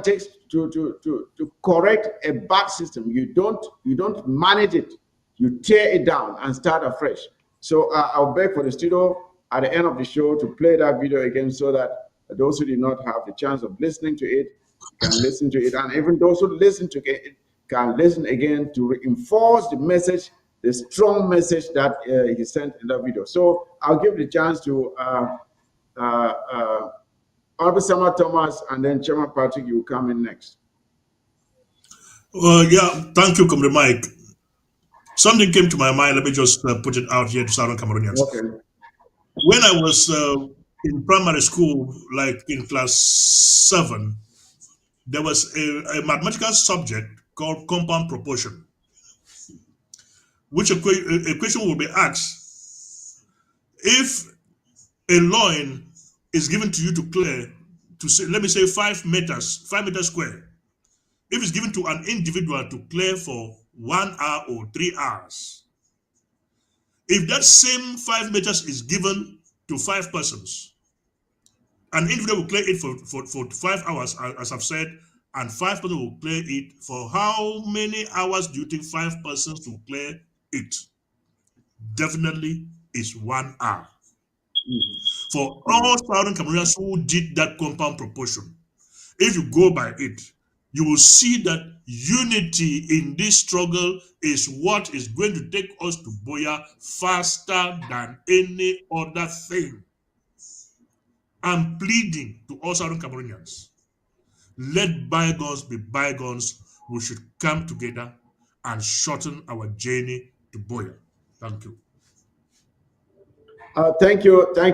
A: takes to correct a bad system. You don't manage it. You tear it down and start afresh. So I'll beg for the studio at the end of the show to play that video again, so that those who did not have the chance of listening to it can listen to it, and even those who listen to it can listen again to reinforce the message, the strong message that he sent in that video. So I'll give the chance to Honorable Summer Thomas, and then Chairman Patrick, you will come in next.
B: Yeah, thank you, Comrade Mike. Something came to my mind. Let me just put it out here to Southern Cameroonians.
A: Okay.
B: When I was in primary school, like in class 7, there was a mathematical subject called compound proportion, which a question will be asked. If a line is given to you to clear, to say, let me say 5 meters square, if it's given to an individual to clear for 1 hour or 3 hours, if that same 5 meters is given to 5 persons, an individual will clear it for 5 hours, as I've said, and 5 persons will clear it for how many hours do you think 5 persons will clear it? Definitely is 1 hour. For all Southern Cameroonians who did that compound proportion, if you go by it, you will see that unity in this struggle is what is going to take us to Boya faster than any other thing. I'm pleading to all Southern Cameroonians, let bygones be bygones. We should come together and shorten our journey to Boya. Thank you.
A: Thank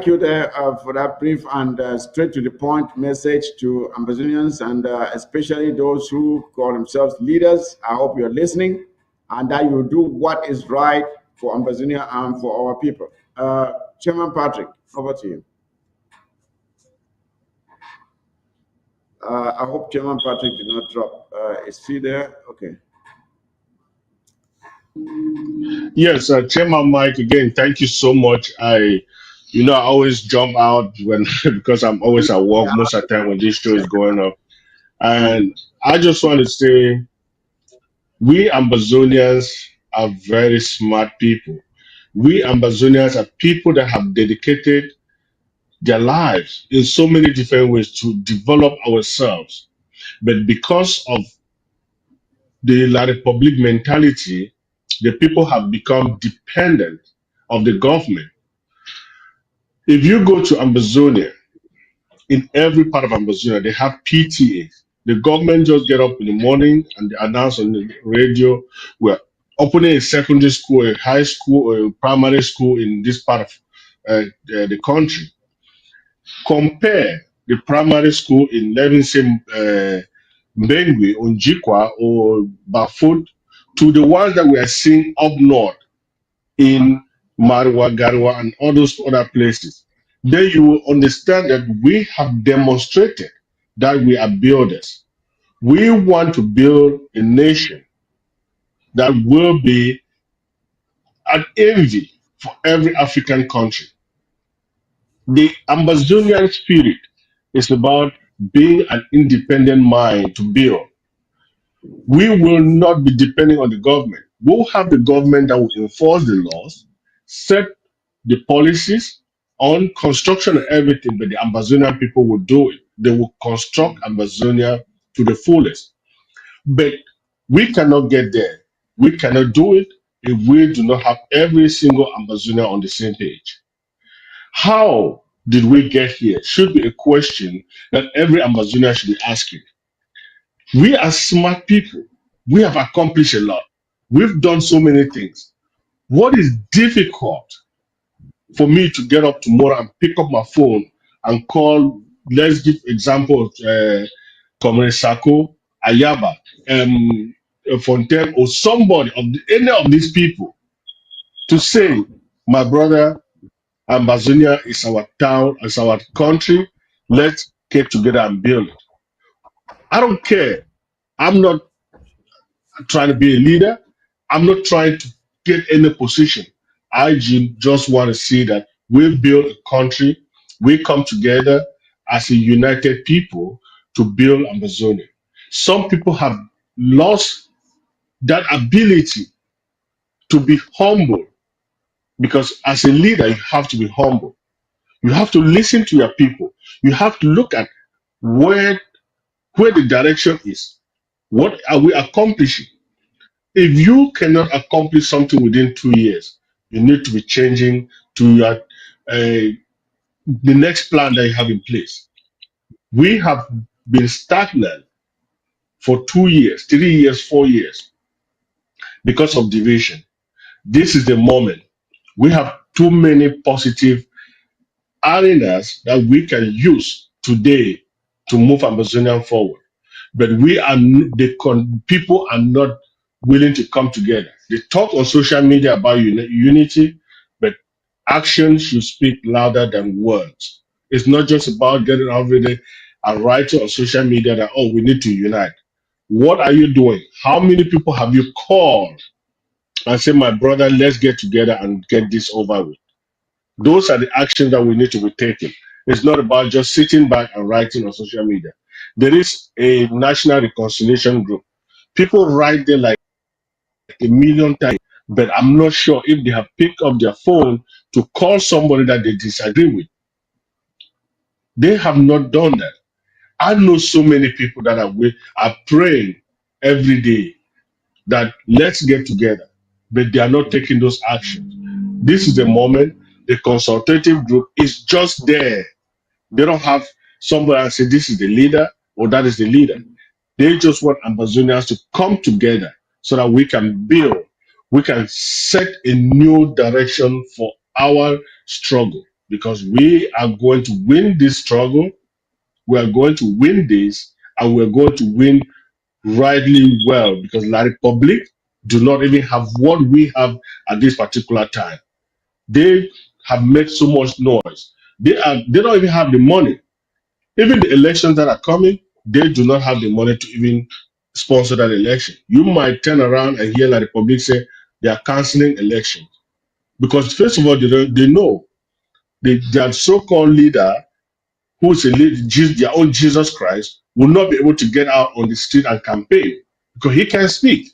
A: you there for that brief and straight to the point message to Ambazonians, and especially those who call themselves leaders. I hope you're listening, and that you do what is right for Ambazonia and for our people. Chairman Patrick, over to you. I hope Chairman Patrick did not drop. Is he there? Okay.
E: Yes, Chairman Mike, again, thank you so much. I always jump out when because I'm always at work most of the time when this show is going up. And I just want to say, we Ambazonians are very smart people. We Ambazonians are people that have dedicated their lives in so many different ways to develop ourselves. But because of the La Republic mentality, the people have become dependent of the government. If you go to Ambazonia, in every part of Ambazonia, they have PTA. The government just get up in the morning and they announce on the radio, we're opening a secondary school, a high school, or a primary school in this part of the country. Compare the primary school in, let me say, Mbengwe, Onjikwa, or Bafut to the ones that we are seeing up north in Marwa, Garwa, and all those other places. Then you will understand that we have demonstrated that we are builders. We want to build a nation that will be an envy for every African country. The Ambazonian spirit is about being an independent mind to build. We will not be depending on the government. We'll have the government that will enforce the laws, set the policies on construction and everything, but the Ambazonian people will do it. they will construct Amazonia to the fullest. But we cannot get there. We cannot do it if we do not have every single Amazonia on the same page. How did we get here? Should be a question that every Amazonia should be asking. We are smart people. We have accomplished a lot. We've done so many things. What is difficult for me to get up tomorrow and pick up my phone and call, let's give example of Comrade Sako, Ayaba, Fontaine, or somebody of any of these people to say, my brother, Amazonia is our town, is our country. Let's get together and build it. I don't care. I'm not trying to be a leader. I'm not trying to get any position. I just want to see that we build a country. We come together as a united people to build Amazonia. Some people have lost that ability to be humble because as a leader, you have to be humble. You have to listen to your people. You have to look at where the direction is. What are we accomplishing? If you cannot accomplish something within 2 years, you need to be changing to your the next plan that you have in place. We have been stagnant for 2 years, 3 years, 4 years because of division. This is the moment. We have too many positive arenas that we can use today to move Amazonian forward. But people are not willing to come together. They talk on social media about unity, but action should speak louder than words. It's not just about getting out there and writing on social media that, oh, we need to unite. What are you doing? How many people have you called and said, my brother, let's get together and get this over with? Those are the actions that we need to be taking. It's not about just sitting back and writing on social media. There is a national reconciliation group. People write there like a million times, but I'm not sure if they have picked up their phone to call somebody that they disagree with. They have not done that. I know so many people that are praying every day that let's get together, but they are not taking those actions. This is the moment. The consultative group is just there. They don't have somebody and say this is the leader or that is the leader. They just want Amazonians to come together so that we can build, we can set a new direction for our struggle because we are going to win this struggle. We are going to win this and we're going to win rightly well because La Republic do not even have what we have at this particular time. They have made so much noise. They don't even have the money. Even the elections that are coming, they do not have the money to even sponsor that election. You might turn around and hear La Republic say they are canceling elections because first of all, they know their so-called leader, who is their own Jesus Christ, will not be able to get out on the street and campaign because he can't speak.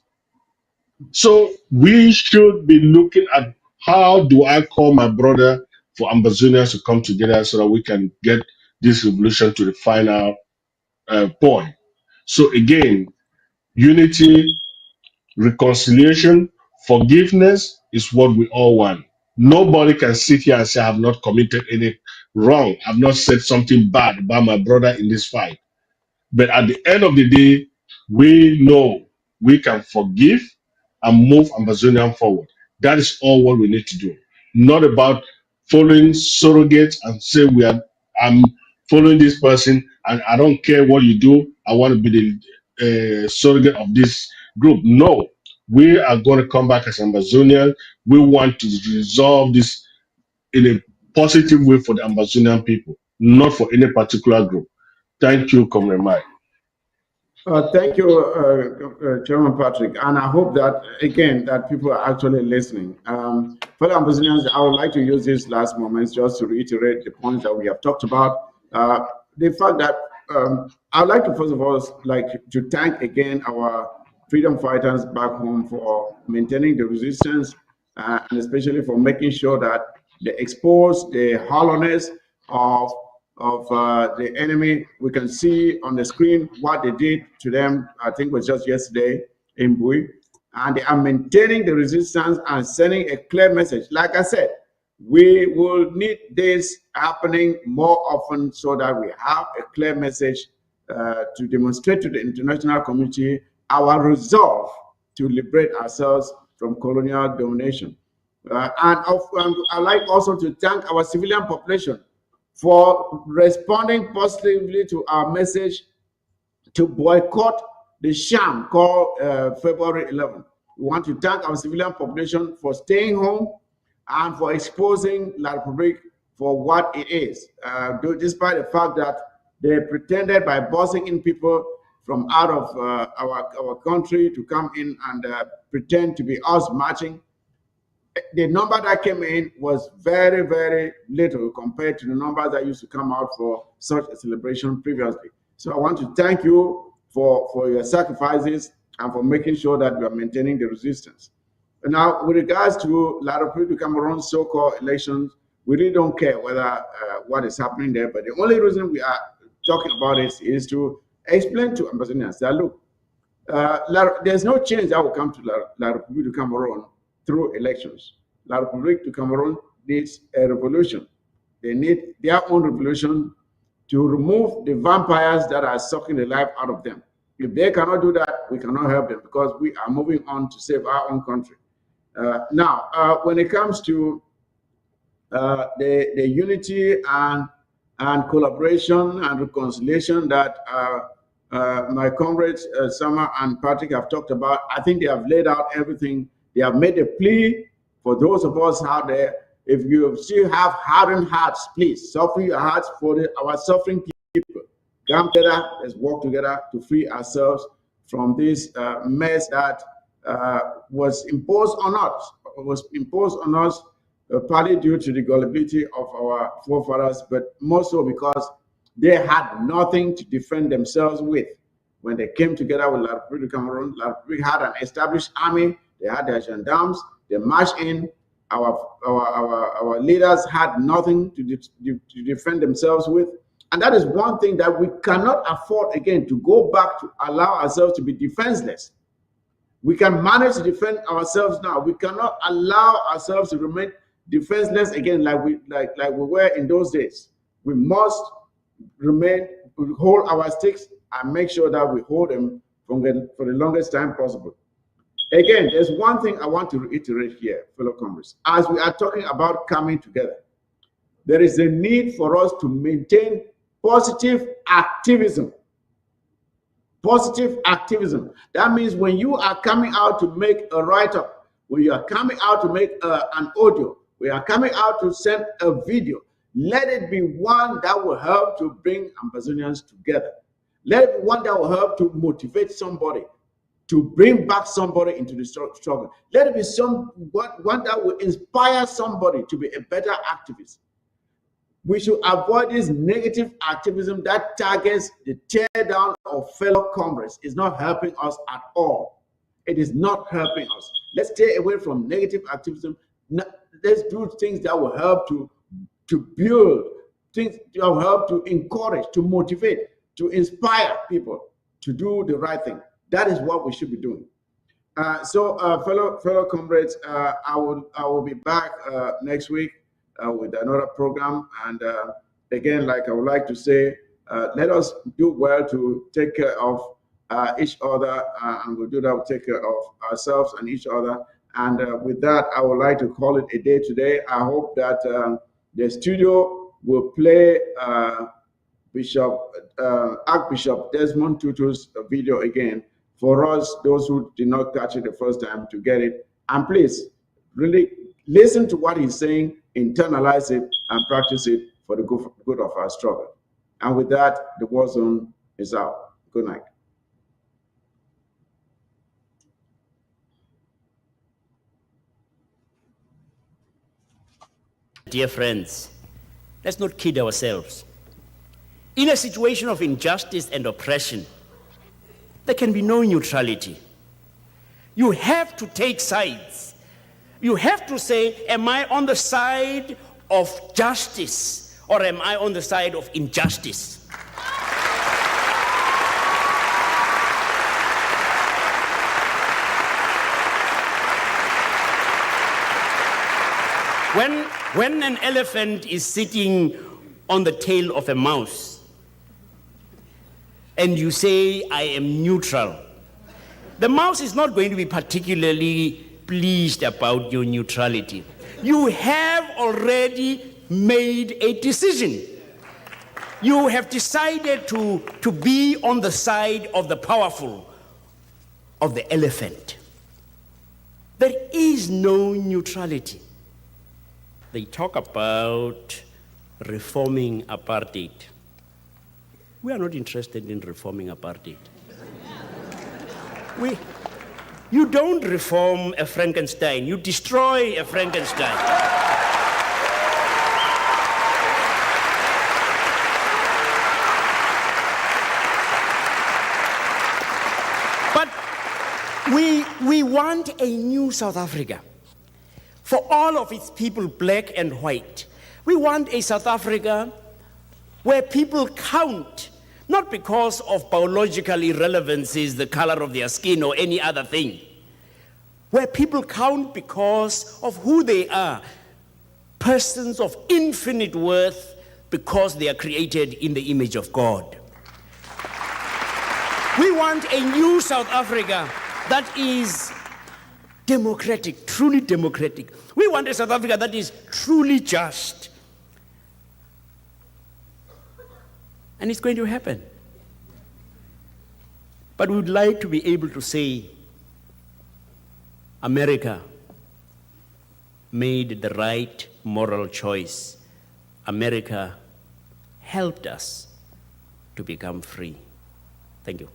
E: So we should be looking at how do I call my brother for Ambazonians to come together so that we can get this revolution to the final point. So again, unity, reconciliation, forgiveness is what we all want. Nobody can sit here and say, I have not committed any wrong. I've not said something bad about my brother in this fight. But at the end of the day, we know we can forgive and move Amazonian forward. That is all what we need to do. Not about following surrogates and say I'm following this person and I don't care what you do. I want to be the surrogate of this group. No, we are going to come back as Amazonians. We want to resolve this in a positive way for the Amazonian people, not for any particular group. Thank you, Comrade Mike.
A: Thank you, Chairman Patrick, and I hope that again that people are actually listening. Fellow Ambassadors, I would like to use these last moments just to reiterate the points that we have talked about. The fact that I would like to first of all to thank again our freedom fighters back home for maintaining the resistance and especially for making sure that they expose the hollowness of of the enemy. We can see on the screen what they did to them, I think it was just yesterday in Bui. And they are maintaining the resistance and sending a clear message. Like I said, we will need this happening more often so that we have a clear message to demonstrate to the international community our resolve to liberate ourselves from colonial domination. I'd like also to thank our civilian population for responding positively to our message to boycott the sham called February 11th. We want to thank our civilian population for staying home and for exposing La Republique for what it is, despite the fact that they pretended by busing in people from out of our country to come in and pretend to be us marching. The number that came in was very, very little compared to the numbers that used to come out for such a celebration previously. So I want to thank you for your sacrifices and for making sure that we are maintaining the resistance. And now, with regards to La République du Cameroon's so-called elections, we really don't care whether what is happening there. But the only reason we are talking about it is to explain to ambassadors that, look, there's no change that will come to La République du Cameroon through elections. La République du Cameroon needs a revolution. They need their own revolution to remove the vampires that are sucking the life out of them. If they cannot do that, we cannot help them because we are moving on to save our own country. Now, when it comes to the unity and collaboration and reconciliation that my comrades Sama and Patrick have talked about, I think they have laid out everything. They have made a plea for those of us out there. If you still have hardened hearts, please soften your hearts for our suffering people. Come together, let's work together to free ourselves from this mess that was imposed on us. Partly due to the gullibility of our forefathers, but more so because they had nothing to defend themselves with. When they came together with La République du Cameroon, La République had an established army. They had their gendarmes. They marched in. Our leaders had nothing to defend themselves with. And that is one thing that we cannot afford again, to go back to allow ourselves to be defenseless. We can manage to defend ourselves now. We cannot allow ourselves to remain defenseless again like we were in those days. We must hold our sticks and make sure that we hold them for the longest time possible. Again, there's one thing I want to reiterate here, fellow comrades. As we are talking about coming together, there is a need for us to maintain positive activism. Positive activism. That means when you are coming out to make a write-up, when you are coming out to make an audio, we are coming out to send a video, let it be one that will help to bring Ambazonians together. Let it be one that will help to motivate somebody, to bring back somebody into the struggle. Let it be one that will inspire somebody to be a better activist. We should avoid this negative activism that targets the tear down of fellow comrades. It's not helping us at all. It is not helping us. Let's stay away from negative activism. Let's do things that will help to build, things that will help to encourage, to motivate, to inspire people to do the right thing. That is what we should be doing. Fellow comrades, I will be back next week with another program. And again, like I would like to say, let us do well to take care of each other, and we'll do that. We'll take care of ourselves and each other. And with that, I would like to call it a day today. I hope that the studio will play Archbishop Desmond Tutu's video again for us, those who did not catch it the first time, to get it. And please, really listen to what he's saying, internalize it, and practice it for the good of our struggle. And with that, the war zone is out. Good night.
D: Dear friends, let's not kid ourselves. In a situation of injustice and oppression, there can be no neutrality. You have to take sides. You have to say, am I on the side of justice or am I on the side of injustice? When an elephant is sitting on the tail of a mouse and you say, I am neutral, the mouse is not going to be particularly pleased about your neutrality. You have already made a decision. You have decided to be on the side of the powerful, of the elephant. There is no neutrality. They talk about reforming apartheid. We are not interested in reforming apartheid. You don't reform a Frankenstein, you destroy a Frankenstein. But we want a new South Africa. For all of its people, black and white. We want a South Africa where people count, not because of biological irrelevancies, the color of their skin or any other thing. Where people count because of who they are, persons of infinite worth because they are created in the image of God. We want a new South Africa that is democratic, truly democratic. We want a South Africa that is truly just. And it's going to happen. But we would like to be able to say, America made the right moral choice. America helped us to become free. Thank you.